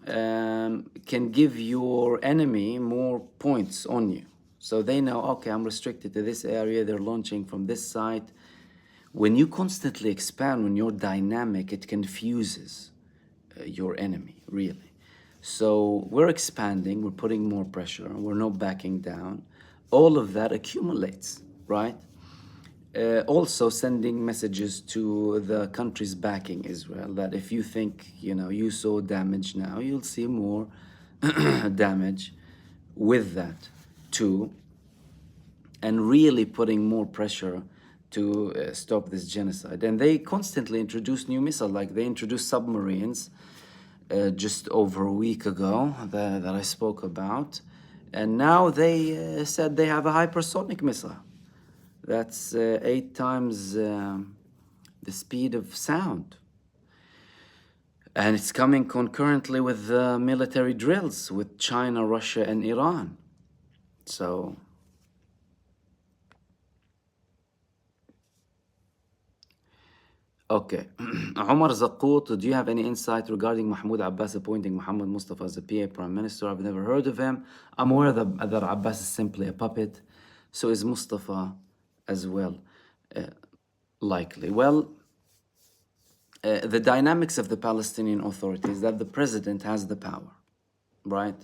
Speaker 1: can give your enemy more points on you. So they know, okay, I'm restricted to this area, they're launching from this site. When you constantly expand, when you're dynamic, it confuses your enemy, really. So we're expanding, we're putting more pressure, we're not backing down. All of that accumulates, right? Also sending messages to the countries backing Israel that if you think, you saw damage now, you'll see more damage with that too. And really putting more pressure to stop this genocide. And they constantly introduce new missiles, like they introduced submarines just over a week ago that I spoke about. And now they said they have a hypersonic missile that's 8 times the speed of sound. And it's coming concurrently with military drills with China, Russia, and Iran. So, okay. Omar Zaqqut, do you have any insight regarding Mahmoud Abbas appointing Muhammad Mustafa as the PA Prime Minister? I've never heard of him. I'm aware that Abbas is simply a puppet. So is Mustafa as well, likely. Well, the dynamics of the Palestinian Authority is that the president has the power, right?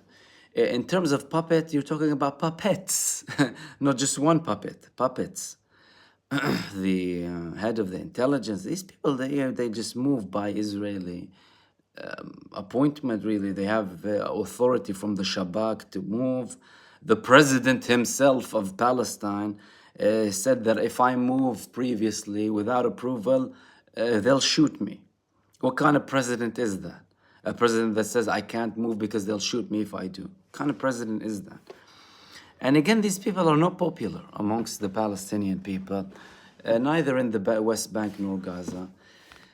Speaker 1: In terms of puppet, you're talking about puppets, not just one puppet, puppets. The head of the intelligence, these people, they just move by Israeli appointment, really. They have authority from the Shabak to move. The president himself of Palestine said that if I move previously without approval, they'll shoot me. What kind of president is that? A president that says I can't move because they'll shoot me if I do. What kind of president is that? And again, these people are not popular amongst the Palestinian people, neither in the West Bank nor Gaza.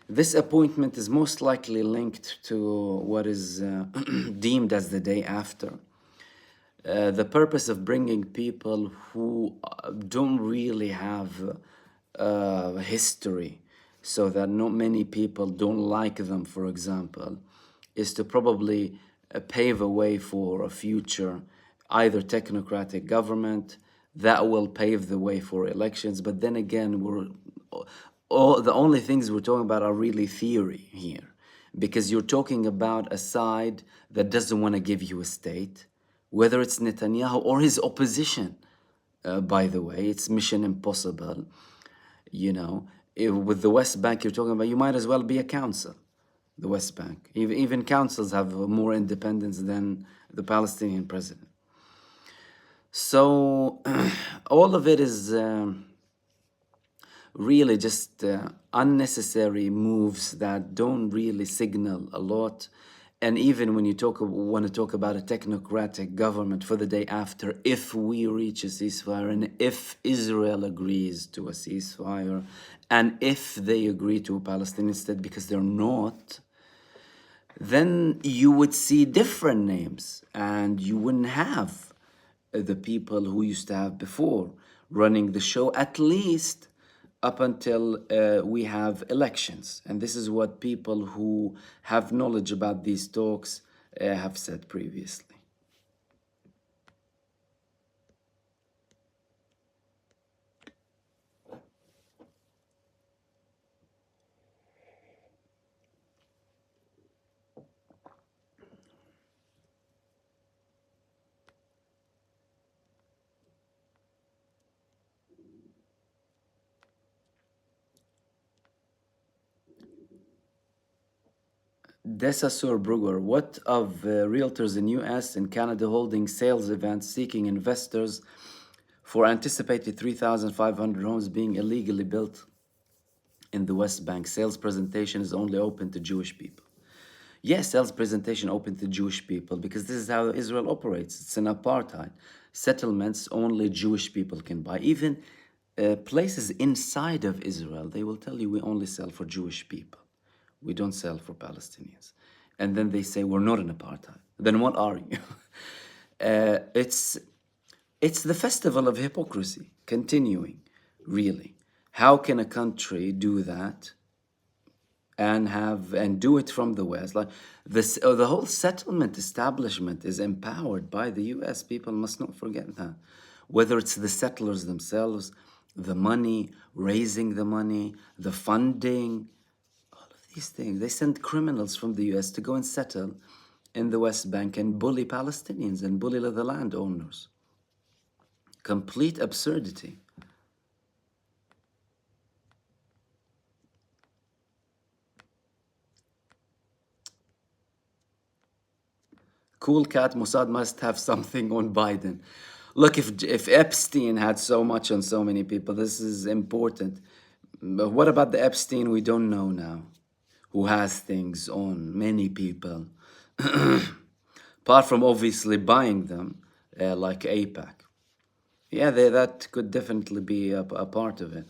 Speaker 1: This appointment is most likely linked to what is deemed as the day after. The purpose of bringing people who don't really have history, so that not many people don't like them, for example, is to probably pave a way for a future, either technocratic government that will pave the way for elections. But then again, the only things we're talking about are really theory here, because you're talking about a side that doesn't want to give you a state, whether it's Netanyahu or his opposition. By the way, it's mission impossible. You know, with the West Bank you're talking about, you might as well be a council. The West Bank, even councils have more independence than the Palestinian president. So all of it is really just unnecessary moves that don't really signal a lot. And even when you want to talk about a technocratic government for the day after, if we reach a ceasefire and if Israel agrees to a ceasefire and if they agree to a Palestinian state, because they're not, then you would see different names and you wouldn't have the people who used to have before running the show, at least up until we have elections. And this is what people who have knowledge about these talks have said previously. Desasur Brugger, what of realtors in US and Canada holding sales events seeking investors for anticipated 3,500 homes being illegally built in the West Bank? Sales presentation is only open to Jewish people. Yes, sales presentation open to Jewish people because this is how Israel operates. It's an apartheid. Settlements only Jewish people can buy. Even places inside of Israel, they will tell you we only sell for Jewish people. We don't sell for Palestinians. And then they say, we're not an apartheid. Then what are you? It's the festival of hypocrisy, continuing, really. How can a country do that and do it from the West? Like the whole settlement establishment is empowered by the US. People must not forget that. Whether it's the settlers themselves, the money, raising the money, the funding, these things. They send criminals from the US to go and settle in the West Bank and bully Palestinians and bully the landowners. Complete absurdity. Cool Cat, Mossad must have something on Biden. Look, if Epstein had so much on so many people, this is important. But what about the Epstein we don't know now, who has things on many people, apart from obviously buying them, like APAC? Yeah, that could definitely be a part of it.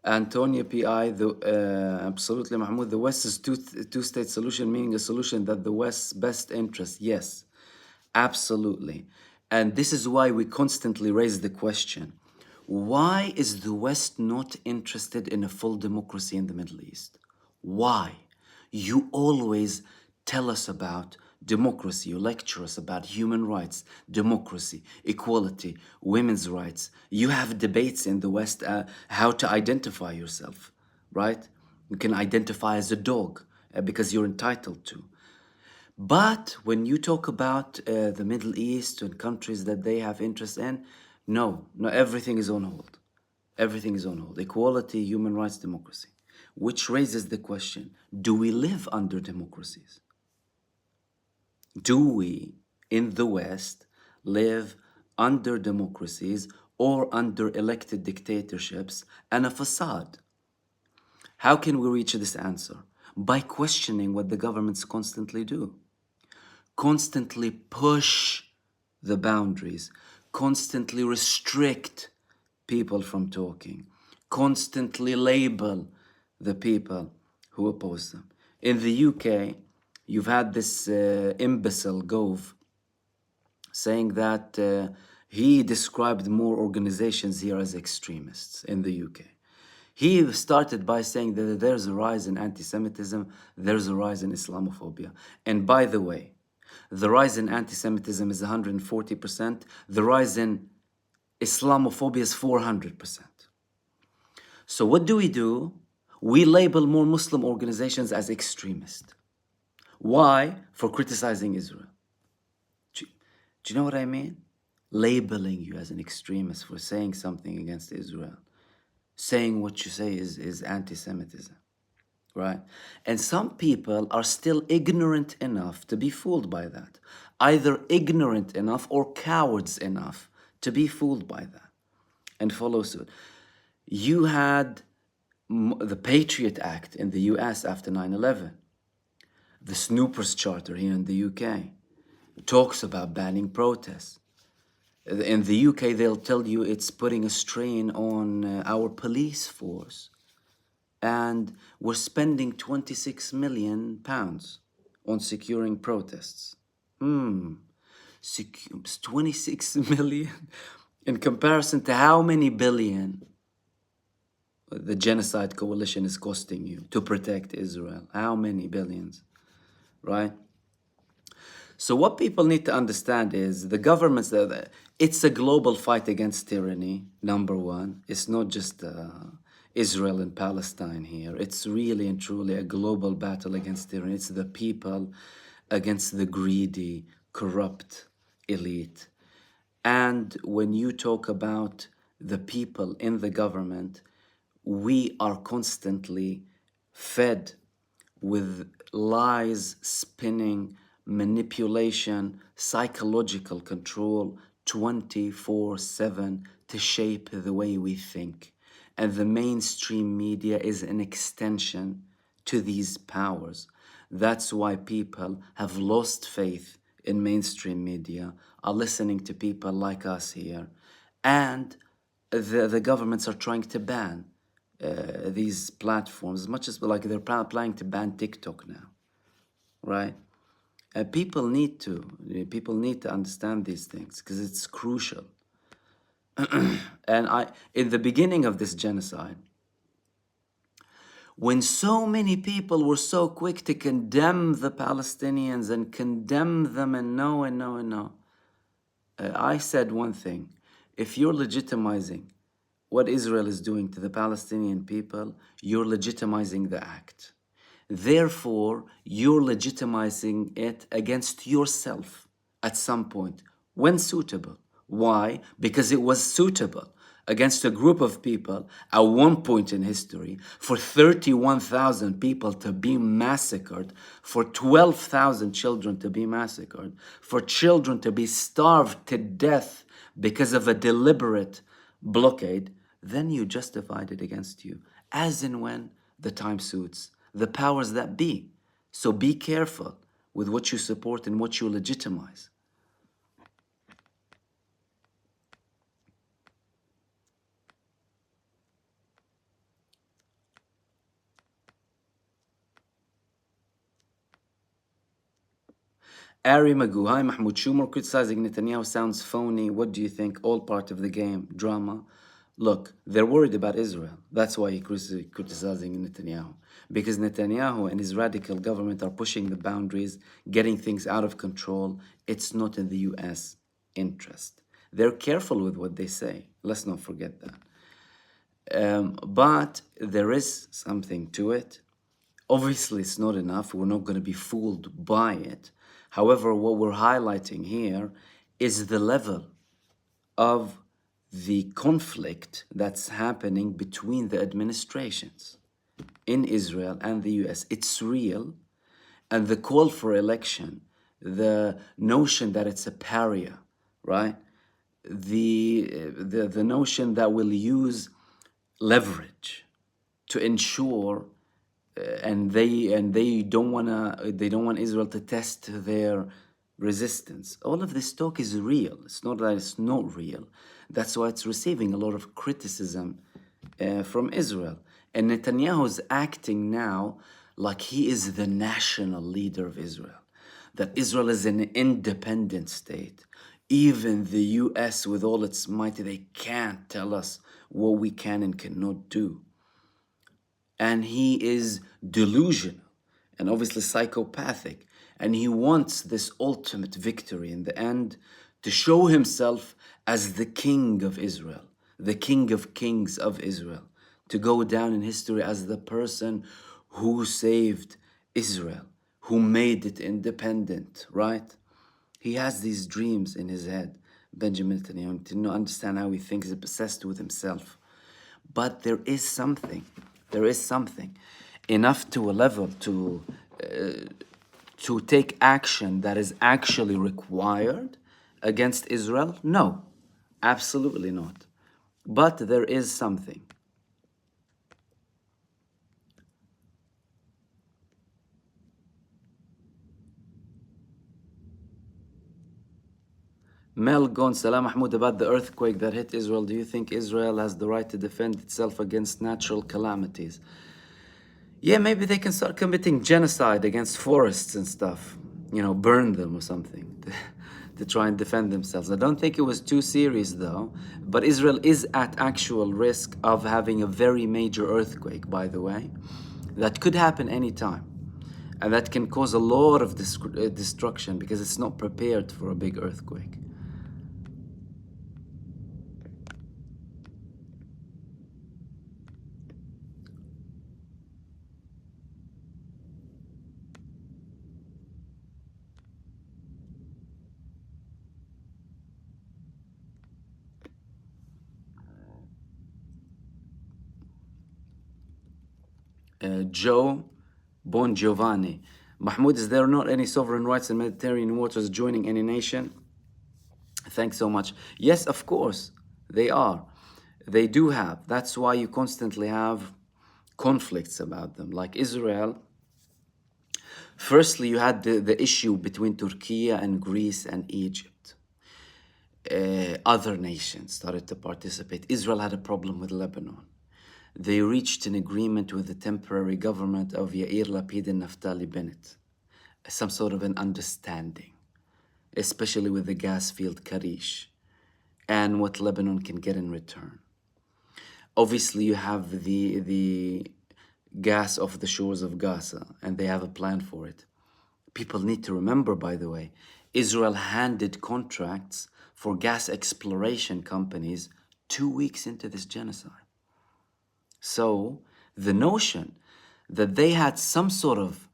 Speaker 1: Antonio PI, absolutely, Mahmoud. The West's two-state solution, meaning a solution that the West's best interest. Yes, absolutely. And this is why we constantly raise the question, why is the West not interested in a full democracy in the Middle East? Why? You always tell us about democracy, you lecture us about human rights, democracy, equality, women's rights. You have debates in the West how to identify yourself, right? You can identify as a dog because you're entitled to. But when you talk about the Middle East and countries that they have interest in, no, everything is on hold. Everything is on hold. Equality, human rights, democracy. Which raises the question, do we live under democracies? Do we, in the West, live under democracies or under elected dictatorships and a facade? How can we reach this answer? By questioning what the governments constantly do. Constantly push the boundaries, constantly restrict people from talking, constantly label the people who oppose them. In the UK, you've had this imbecile Gove saying that he described more organizations here as extremists in the UK. He started by saying that there's a rise in anti-Semitism, there's a rise in Islamophobia. And by the way, the rise in anti-Semitism is 140%, the rise in Islamophobia is 400%. So what do? We label more Muslim organizations as extremist. Why? For criticizing Israel. Do you know what I mean? Labeling you as an extremist for saying something against Israel. Saying what you say is anti-Semitism, right? And some people are still ignorant enough to be fooled by that. Either ignorant enough or cowards enough to be fooled by that and follow suit. You had the Patriot Act in the US after 9/11. The Snoopers Charter here in the UK talks about banning protests. In the UK, they'll tell you it's putting a strain on our police force. And we're spending £26 million on securing protests. 26 million in comparison to how many billion the genocide coalition is costing you to protect Israel. How many billions, right? So what people need to understand is the governments, it's a global fight against tyranny, number one. It's not just Israel and Palestine here. It's really and truly a global battle against tyranny. It's the people against the greedy, corrupt elite. And when you talk about the people in the government, we are constantly fed with lies, spinning, manipulation, psychological control 24/7 to shape the way we think. And the mainstream media is an extension to these powers. That's why people have lost faith in mainstream media, are listening to people like us here. And the governments are trying to ban these platforms as much as like they're planning to ban TikTok now, right? People need to understand these things because it's crucial. And in the beginning of this genocide, when so many people were so quick to condemn the Palestinians and condemn them and no, I said one thing: if you're legitimizing what Israel is doing to the Palestinian people, you're legitimizing the act. Therefore, you're legitimizing it against yourself at some point when suitable. Why? Because it was suitable against a group of people at one point in history for 31,000 people to be massacred, for 12,000 children to be massacred, for children to be starved to death because of a deliberate blockade. Then you justified it against you, as and when the time suits the powers that be. So be careful with what you support and what you legitimize. Ari Magoo, hi Mahmoud. Schumer criticizing Netanyahu sounds phony. What do you think? All part of the game, drama. Look, they're worried about Israel. That's why he's criticizing Netanyahu. Because Netanyahu and his radical government are pushing the boundaries, getting things out of control. It's not in the US interest. They're careful with what they say. Let's not forget that. But there is something to it. Obviously, it's not enough. We're not going to be fooled by it. However, what we're highlighting here is the level of the conflict that's happening between the administrations in Israel and the US. It's real. And the call for election, the notion that it's a PARIAH, right? The notion that we'll use leverage to ensure and they don't want Israel to test their resistance. All of this talk is real. It's not that it's not real. That's why it's receiving a lot of criticism from Israel. And Netanyahu is acting now like he is the national leader of Israel, that Israel is an independent state. Even the US, with all its might, they can't tell us what we can and cannot do. And he is delusional and obviously psychopathic. And he wants this ultimate victory in the end to show himself as the king of Israel, the king of kings of Israel, to go down in history as the person who saved Israel, who made it independent, right? He has these dreams in his head, Benjamin Netanyahu, to not understand how he thinks, he's obsessed with himself. But there is something enough to a level to take action that is actually required against Israel? No, absolutely not. But there is something. Mel Gon, Salam Mahmoud, about the earthquake that hit Israel. Do you think Israel has the right to defend itself against natural calamities? Yeah, maybe they can start committing genocide against forests and stuff. You know, burn them or something to try and defend themselves. I don't think it was too serious though. But Israel is at actual risk of having a very major earthquake, by the way, that could happen anytime. And that can cause a lot of destruction because it's not prepared for a big earthquake. Joe Bon Giovanni. Mahmoud, is there not any sovereign rights in Mediterranean waters joining any nation? Thanks so much. Yes, of course, they are. They do have. That's why you constantly have conflicts about them. Like Israel, firstly, you had the issue between Turkey and Greece and Egypt. Other nations started to participate. Israel had a problem with Lebanon. They reached an agreement with the temporary government of Yair Lapid and Naftali Bennett, some sort of an understanding, especially with the gas field Karish and what Lebanon can get in return. Obviously, you have the gas off the shores of Gaza, and they have a plan for it. People need to remember, by the way, Israel handed contracts for gas exploration companies 2 weeks into this genocide. So the notion that they had some sort of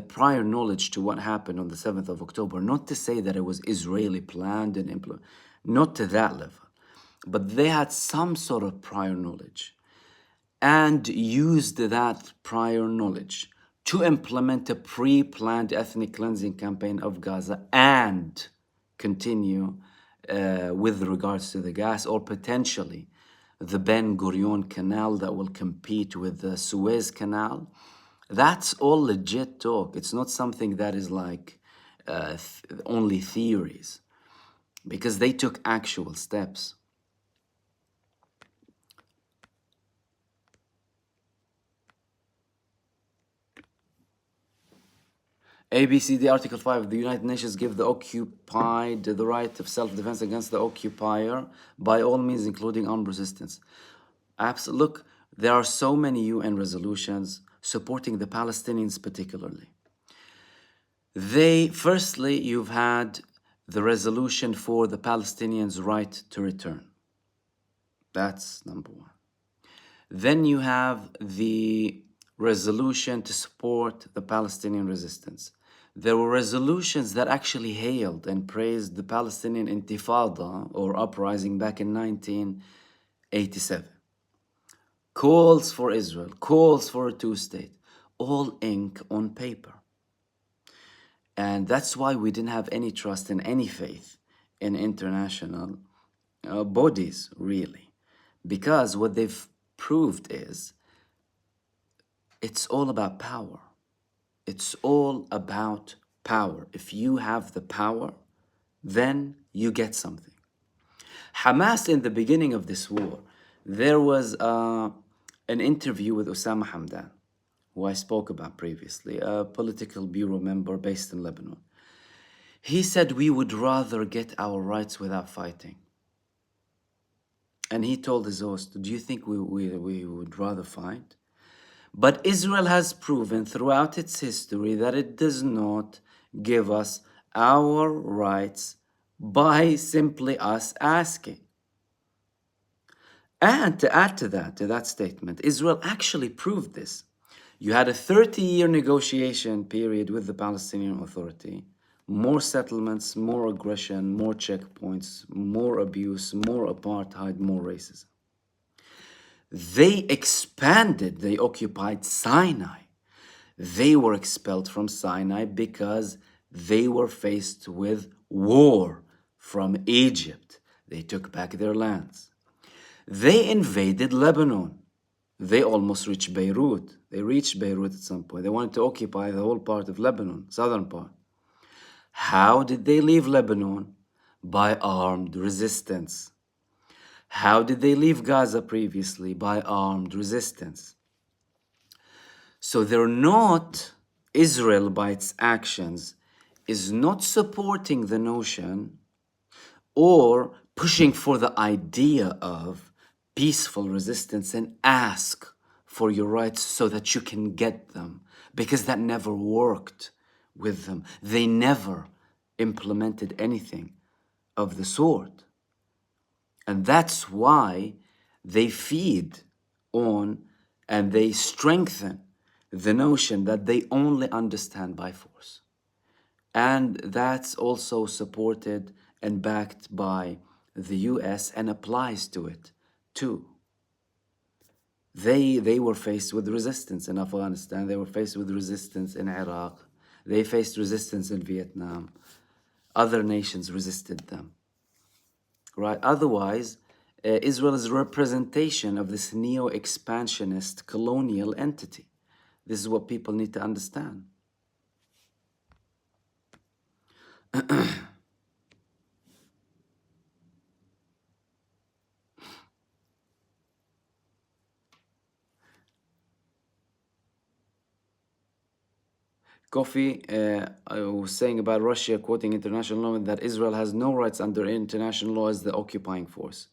Speaker 1: prior knowledge to what happened on the 7th of October. Not to say that it was Israeli planned and implemented, not to that level, but they had some sort of prior knowledge and used that prior knowledge to implement a pre-planned ethnic cleansing campaign of Gaza and continue with regards to the gas, or potentially the Ben Gurion Canal that will compete with the Suez Canal. That's all legit talk. It's not something that is like only theories, because they took actual steps. ABCD Article 5, the United Nations give the occupied the right of self-defense against the occupier by all means, including armed resistance. Look, there are so many UN resolutions supporting the Palestinians particularly. Firstly, you've had the resolution for the Palestinians' right to return. That's number one. Then you have the resolution to support the Palestinian resistance. There were resolutions that actually hailed and praised the Palestinian Intifada, or uprising, back in 1987. Calls for Israel, calls for a two-state, all ink on paper. And that's why we didn't have any trust and any faith in international bodies, really. Because what they've proved is it's all about power. It's all about power. If you have the power, then you get something. Hamas, in the beginning of this war, there was an interview with Osama Hamdan, who I spoke about previously, a political bureau member based in Lebanon. He said, we would rather get our rights without fighting. And he told his host, do you think we would rather fight? But Israel has proven throughout its history that it does not give us our rights by simply us asking. And to add to that statement, Israel actually proved this. You had a 30-year negotiation period with the Palestinian Authority, more settlements, more aggression, more checkpoints, more abuse, more apartheid, more racism. They expanded, they occupied Sinai. They were expelled from Sinai because they were faced with war from Egypt. They took back their lands. They invaded Lebanon. They almost reached Beirut. They reached Beirut at some point. They wanted to occupy the whole part of Lebanon, southern part. How did they leave Lebanon? By armed resistance. How did they leave Gaza previously? By armed resistance. So they're not, Israel by its actions is not supporting the notion or pushing for the idea of peaceful resistance and ask for your rights so that you can get them, because that never worked with them. They never implemented anything of the sort. And that's why they feed on and they strengthen the notion that they only understand by force. And that's also supported and backed by the US and applies to it too. They were faced with resistance in Afghanistan. They were faced with resistance in Iraq. They faced resistance in Vietnam. Other nations resisted them. Right? Otherwise, Israel is a representation of this neo-expansionist colonial entity. This is what people need to understand. Kofi, I was saying about Russia, quoting international law, that Israel has no rights under international law as the occupying force.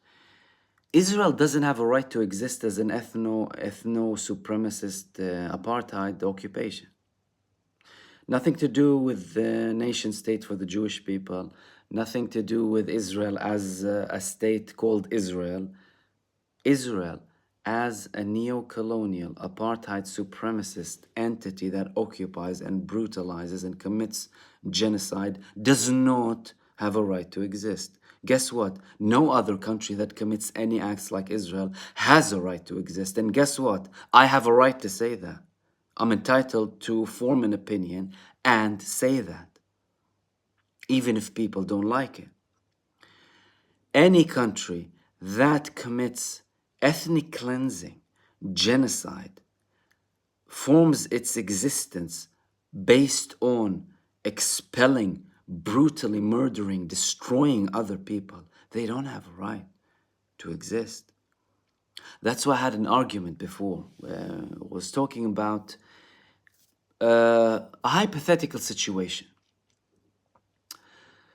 Speaker 1: Israel doesn't have a right to exist as an ethno-supremacist apartheid occupation. Nothing to do with the nation state for the Jewish people. Nothing to do with Israel as a state called Israel. Israel as a neo-colonial, apartheid supremacist entity that occupies and brutalizes and commits genocide does not have a right to exist. Guess what? No other country that commits any acts like Israel has a right to exist. And guess what? I have a right to say that. I'm entitled to form an opinion and say that, even if people don't like it. Any country that commits ethnic cleansing, genocide, forms its existence based on expelling, brutally murdering, destroying other people, they don't have a right to exist. That's why I had an argument before. I was talking about a hypothetical situation.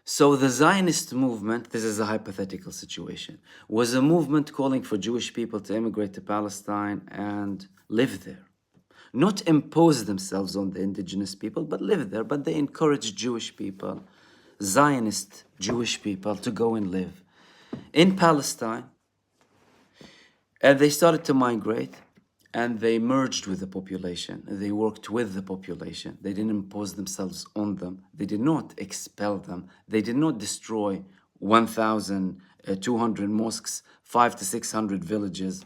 Speaker 1: So the Zionist movement, this is a hypothetical situation, was a movement calling for Jewish people to immigrate to Palestine and live there. Not impose themselves on the indigenous people, but live there. But they encouraged Jewish people, Zionist Jewish people, to go and live in Palestine. And they started to migrate, and they merged with the population. They worked with the population. They didn't impose themselves on them. They did not expel them. They did not destroy 1,200 mosques, 500 to 600 villages.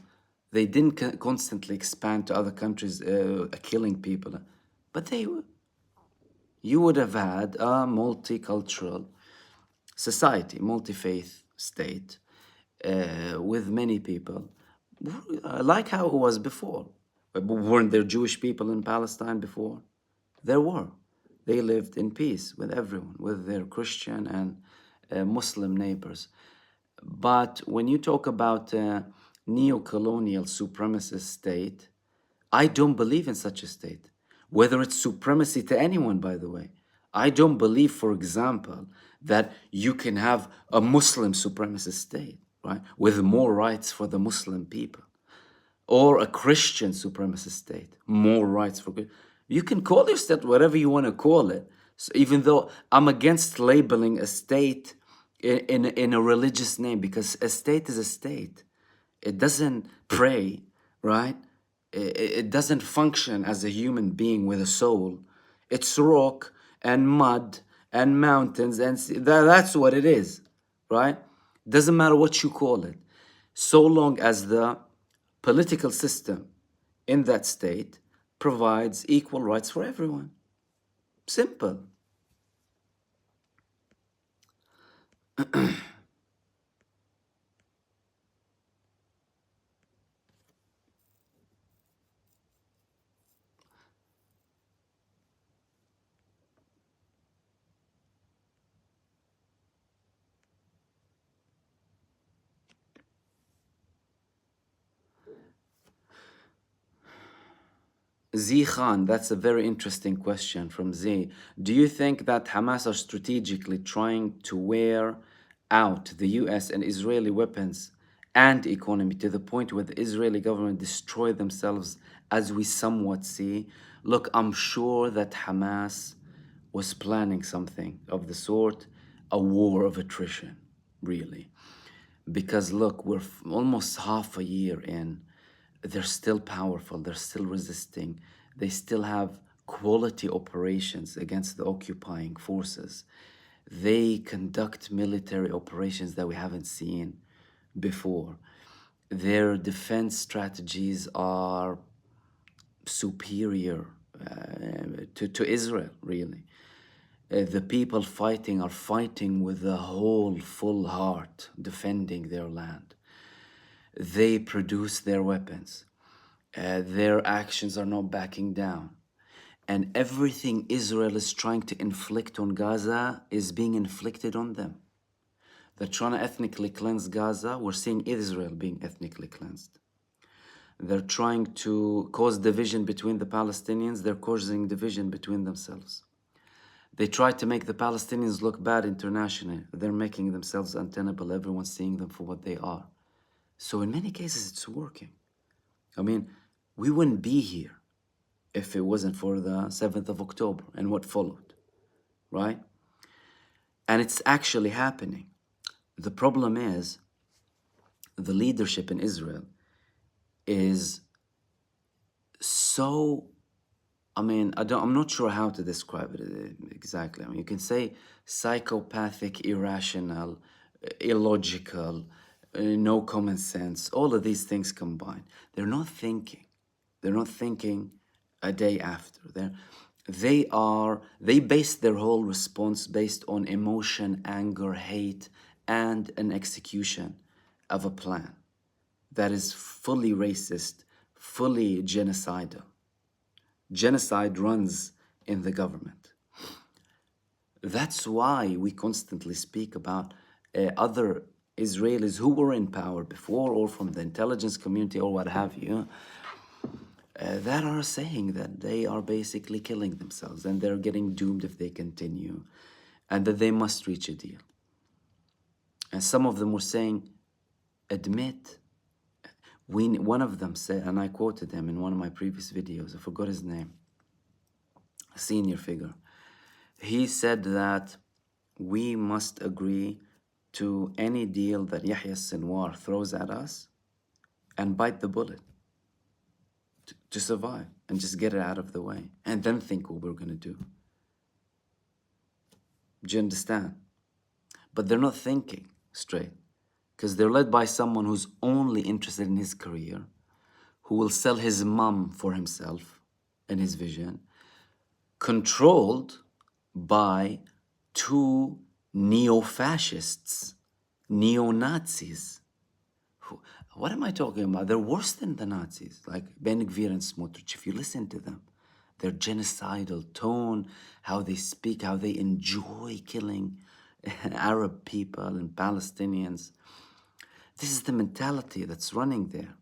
Speaker 1: They didn't constantly expand to other countries, killing people. But you would have had a multicultural society, multi-faith state, with many people, like how it was before. Weren't there Jewish people in Palestine before? There were. They lived in peace with everyone, with their Christian and Muslim neighbors. But when you talk about a neo-colonial supremacist state, I don't believe in such a state. Whether it's supremacy to anyone, by the way. I don't believe, for example, that you can have a Muslim supremacist state, right, with more rights for the Muslim people, or a Christian supremacist state, more rights for. You can call your state whatever you want to call it. So even though I'm against labeling a state in a religious name, because a state is a state. It doesn't pray, right? It doesn't function as a human being with a soul. It's rock and mud and mountains, and that's what it is, right? Doesn't matter what you call it, so long as the political system in that state provides equal rights for everyone. Simple. Z Khan, that's a very interesting question from Z. Do you think that Hamas are strategically trying to wear out the US and Israeli weapons and economy to the point where the Israeli government destroy themselves, as we somewhat see? Look, I'm sure that Hamas was planning something of the sort, a war of attrition, really. Because look, we're almost half a year in. They're still powerful, they're still resisting, they still have quality operations against the occupying forces. They conduct military operations that we haven't seen before. Their defense strategies are superior to Israel, really. The people fighting are fighting with a whole full heart, defending their land. They produce their weapons. Their actions are not backing down. And everything Israel is trying to inflict on Gaza is being inflicted on them. They're trying to ethnically cleanse Gaza. We're seeing Israel being ethnically cleansed. They're trying to cause division between the Palestinians. They're causing division between themselves. They try to make the Palestinians look bad internationally. They're making themselves untenable. Everyone's seeing them for what they are. So in many cases, it's working. I mean, we wouldn't be here if it wasn't for the 7th of October and what followed, right? And it's actually happening. The problem is the leadership in Israel is so, I'm not sure how to describe it exactly. I mean, you can say psychopathic, irrational, illogical, no common sense, all of these things combined. They're not thinking. They're not thinking a day after. They base their whole response based on emotion, anger, hate, and an execution of a plan that is fully racist, fully genocidal. Genocide runs in the government. That's why we constantly speak about other Israelis who were in power before, or from the intelligence community, or what have you, that are saying that they are basically killing themselves and they're getting doomed if they continue, and that they must reach a deal. And some of them were saying, admit. One of them said, and I quoted him in one of my previous videos, I forgot his name, a senior figure. He said that we must agree to any deal that Yahya Sinwar throws at us and bite the bullet to survive and just get it out of the way and then think what we're going to do. Do you understand? But they're not thinking straight because they're led by someone who's only interested in his career, who will sell his mum for himself and his vision, controlled by two neo-fascists, neo-Nazis. What am I talking about? They're worse than the Nazis, like Ben Gvir and Smotrich. If you listen to them, their genocidal tone, how they speak, how they enjoy killing Arab people and Palestinians. This is the mentality that's running there.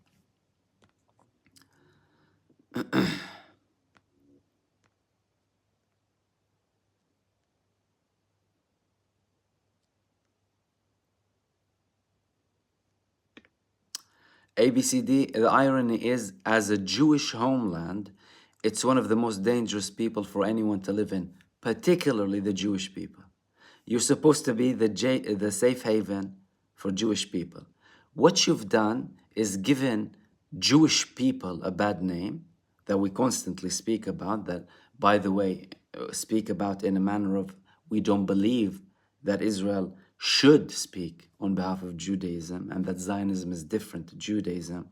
Speaker 1: ABCD, the irony is, as a Jewish homeland, it's one of the most dangerous people for anyone to live in, particularly the Jewish people. You're supposed to be the safe haven for Jewish people. What you've done is given Jewish people a bad name that we constantly speak about, that, by the way, speak about in a manner of we don't believe that Israel should speak on behalf of Judaism and that Zionism is different to Judaism.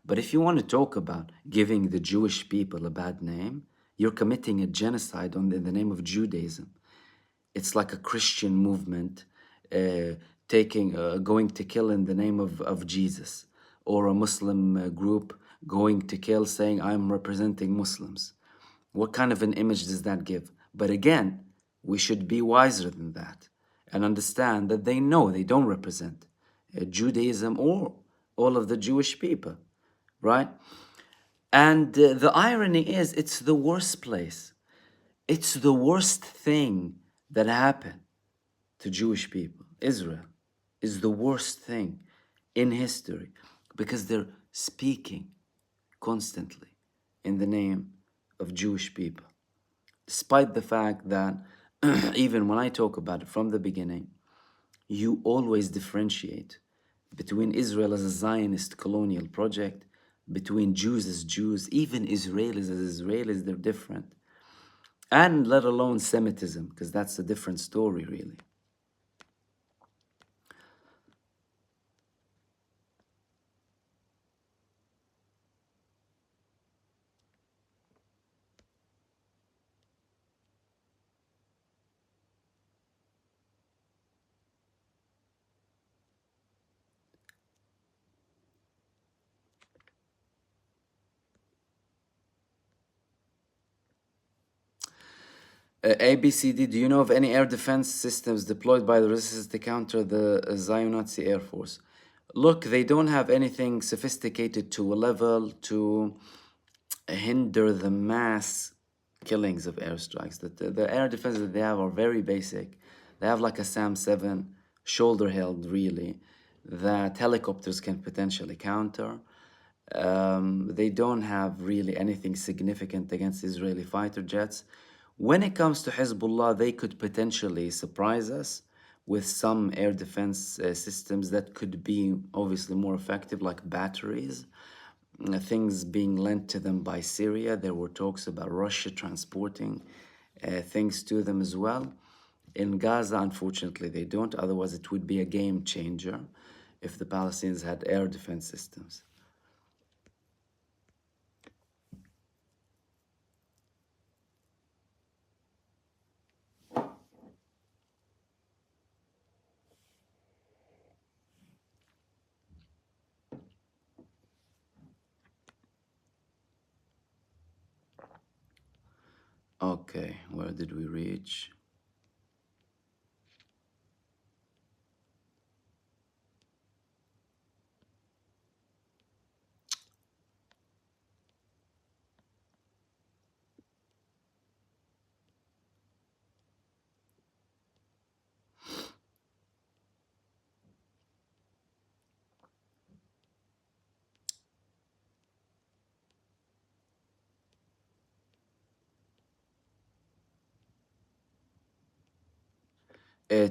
Speaker 1: But if you want to talk about giving the Jewish people a bad name, you're committing a genocide in the name of Judaism. It's like a Christian movement going to kill in the name of Jesus, or a Muslim group going to kill saying, I'm representing Muslims. What kind of an image does that give? But again, we should be wiser than that and understand that they know they don't represent Judaism or all of the Jewish people, right? And the irony is, it's the worst place. It's the worst thing that happened to Jewish people. Israel is the worst thing in history because they're speaking constantly in the name of Jewish people. Despite the fact that even when I talk about it from the beginning, you always differentiate between Israel as a Zionist colonial project, between Jews as Jews, even Israelis as Israelis, they're different. And let alone Semitism, because that's a different story, really. ABCD, do you know of any air defense systems deployed by the resistance to counter the Zionist Air Force? Look, they don't have anything sophisticated to a level to hinder the mass killings of airstrikes. The air defenses that they have are very basic. They have like a SAM-7, shoulder-held really, that helicopters can potentially counter. They don't have really anything significant against Israeli fighter jets. When it comes to Hezbollah, they could potentially surprise us with some air defense systems that could be obviously more effective, like batteries. things being lent to them by Syria. There were talks about Russia transporting things to them as well. In Gaza, unfortunately, they don't. Otherwise, it would be a game changer if the Palestinians had air defense systems. Okay, where did we reach?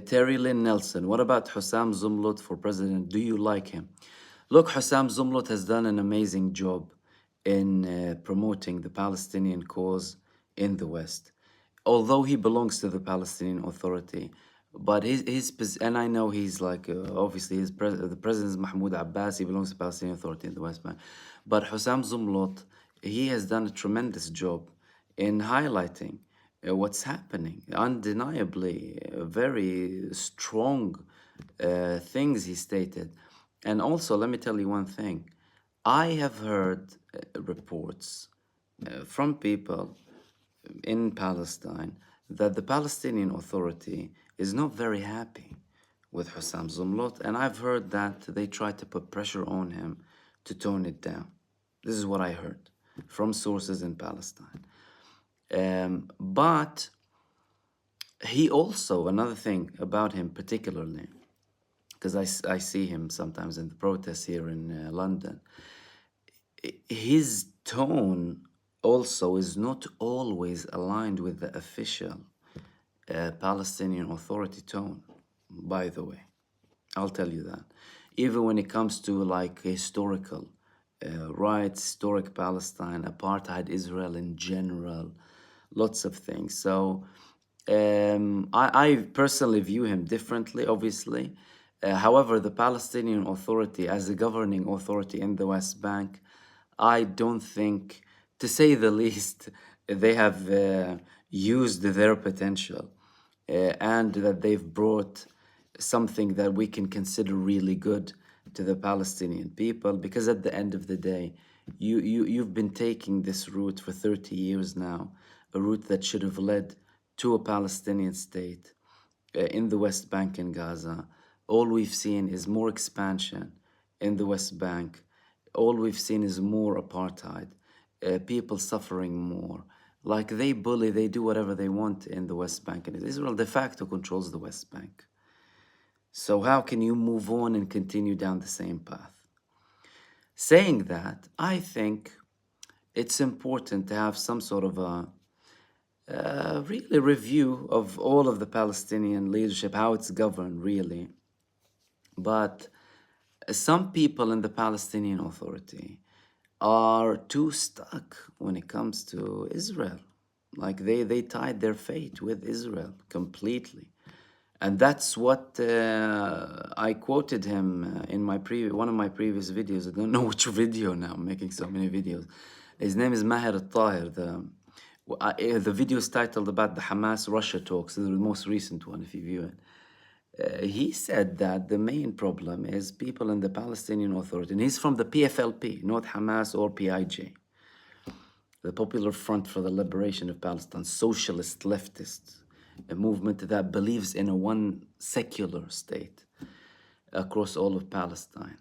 Speaker 1: Terry Lynn Nelson, what about Hussam Zumlot for president? Do you like him? Look, Hussam Zumlot has done an amazing job in promoting the Palestinian cause in the West. Although he belongs to the Palestinian Authority, but and I know he's like, obviously, the president is Mahmoud Abbas, he belongs to the Palestinian Authority in the West Bank. But Hussam Zumlot, he has done a tremendous job in highlighting what's happening. Undeniably, very strong things he stated. And also, let me tell you one thing. I have heard reports from people in Palestine that the Palestinian Authority is not very happy with Hussam Zumlot, and I've heard that they try to put pressure on him to tone it down. This is what I heard from sources in Palestine. But he also, another thing about him particularly, because I see him sometimes in the protests here in London, his tone also is not always aligned with the official Palestinian Authority tone, by the way. I'll tell you that. Even when it comes to like historical rights, historic Palestine, apartheid Israel in general, lots of things. So I personally view him differently, obviously. However, the Palestinian Authority, as a governing authority in the West Bank, I don't think, to say the least, they have used their potential and that they've brought something that we can consider really good to the Palestinian people. Because at the end of the day, you've been taking this route for 30 years now, a route that should have led to a Palestinian state in the West Bank and Gaza. All we've seen is more expansion in the West Bank. All we've seen is more apartheid, people suffering more. Like they bully, they do whatever they want in the West Bank. And Israel de facto controls the West Bank. So how can you move on and continue down the same path? Saying that, I think it's important to have some sort of a really review of all of the Palestinian leadership, how it's governed really. But some people in the Palestinian Authority are too stuck when it comes to Israel. Like they tied their fate with Israel completely. And that's what I quoted him in my one of my previous videos. I don't know which video now, I'm making so many videos. His name is Maher al-Tahir. The video is titled about the Hamas-Russia talks, the most recent one, if you view it. He said that the main problem is people in the Palestinian Authority, and he's from the PFLP, not Hamas or PIJ, the Popular Front for the Liberation of Palestine, socialist leftist, a movement that believes in a one secular state across all of Palestine.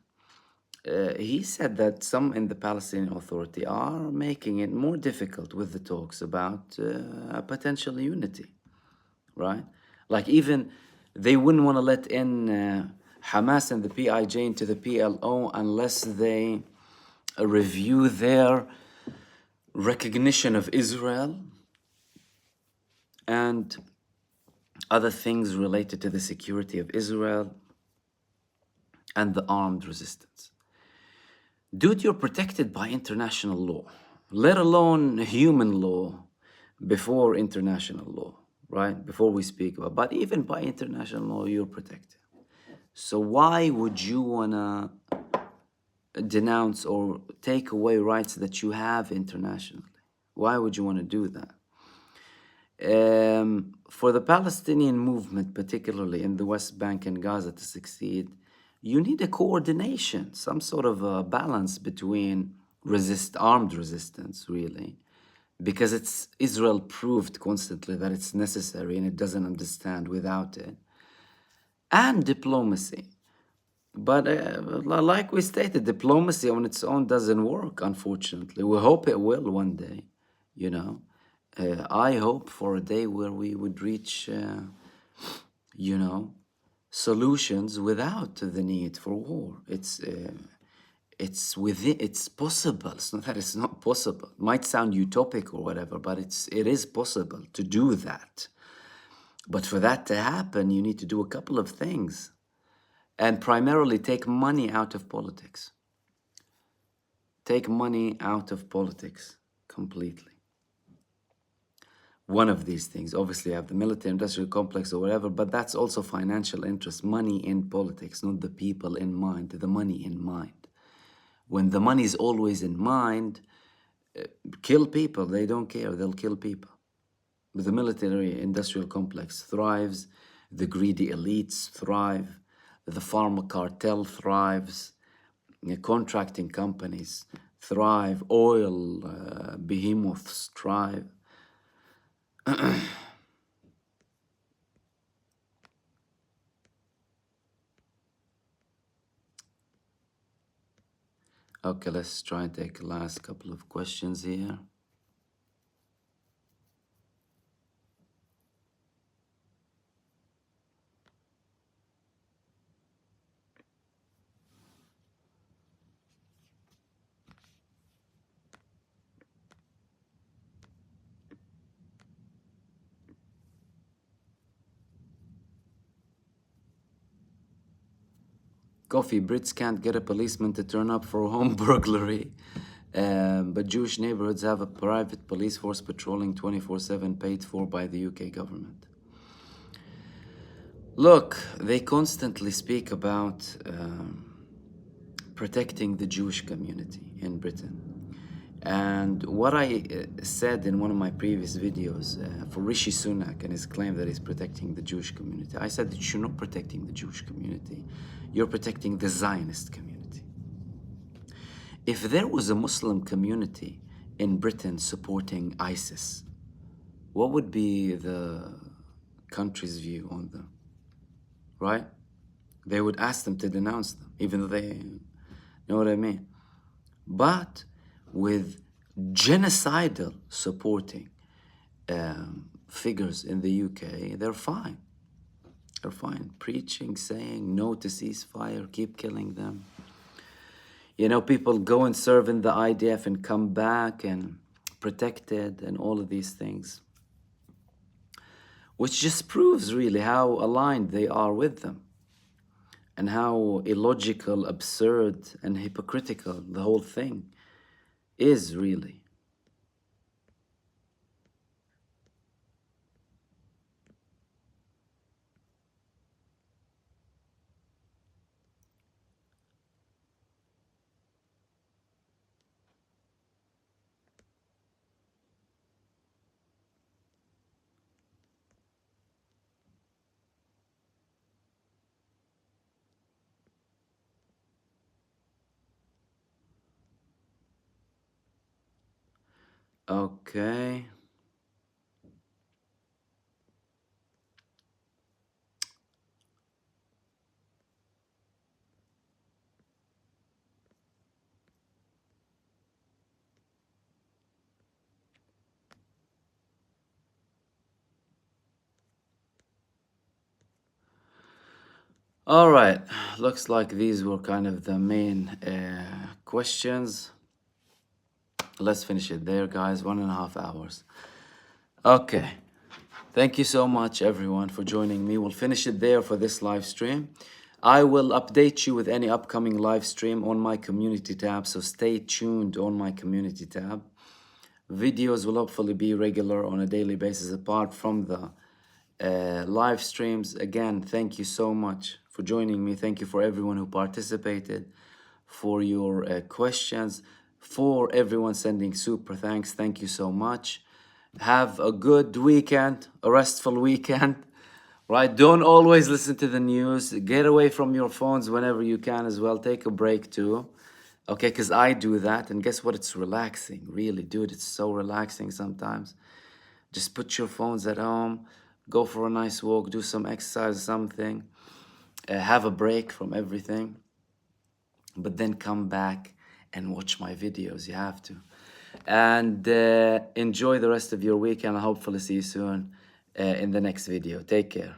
Speaker 1: He said that some in the Palestinian Authority are making it more difficult with the talks about a potential unity, right? Like even they wouldn't want to let in Hamas and the PIJ into the PLO unless they review their recognition of Israel and other things related to the security of Israel and the armed resistance. Dude, you're protected by international law, let alone human law before international law, right? Before we speak about, but even by international law, you're protected. So why would you wanna denounce or take away rights that you have internationally? Why would you want to do that? For the Palestinian movement, particularly in the West Bank and Gaza, to succeed, you need a coordination, some sort of a balance between armed resistance, really, because it's Israel proved constantly that it's necessary and it doesn't understand without it, and diplomacy. But like we stated, diplomacy on its own doesn't work, unfortunately. We hope it will one day, you know. I hope for a day where we would reach, you know, solutions without the need for war. It's possible. It's not that it's not possible. It might sound utopic or whatever, but it is possible to do that. But for that to happen, you need to do a couple of things. And primarily take money out of politics. Take money out of politics completely. One of these things, obviously you have the military industrial complex or whatever, but that's also financial interest, money in politics, not the people in mind, the money in mind. When the money is always in mind, kill people, they don't care, they'll kill people. The military industrial complex thrives, the greedy elites thrive, the pharma cartel thrives, contracting companies thrive, oil behemoths thrive. Okay, let's try and take the last couple of questions here. Coffee, Brits can't get a policeman to turn up for home burglary. But Jewish neighborhoods have a private police force patrolling 24/7, paid for by the UK government. Look, they constantly speak about protecting the Jewish community in Britain. And what I said in one of my previous videos for Rishi Sunak and his claim that he's protecting the Jewish community, I said that you're not protecting the Jewish community, you're protecting the Zionist community. If there was a Muslim community in Britain supporting ISIS, what would be the country's view on them, right? They would ask them to denounce them, even though they know what I mean. But with genocidal supporting figures in the UK, they're fine. They're fine. Preaching, saying no to ceasefire, keep killing them. You know, people go and serve in the IDF and come back and protected and all of these things. Which just proves really how aligned they are with them. And how illogical, absurd, and hypocritical the whole thing is really. Okay. All right, looks like these were kind of the main questions. Let's finish it there, guys. 1.5 hours. Okay. Thank you so much, everyone, for joining me. We'll finish it there for this live stream. I will update you with any upcoming live stream on my community tab, so stay tuned on my community tab. Videos will hopefully be regular on a daily basis apart from the live streams. Again, thank you so much for joining me. Thank you for everyone who participated, for your questions, for everyone sending super thanks. Thank you so much. Have a good weekend, a restful weekend. Right, don't always listen to the news. Get away from your phones whenever you can as well. Take a break too. Okay, because I do that, and guess what? It's relaxing, really, dude. It's so relaxing sometimes. Just put your phones at home, go for a nice walk, do some exercise, something. Have a break from everything, but then come back and watch my videos. You have to. And enjoy the rest of your week, and I'll hopefully see you soon in the next video. Take care.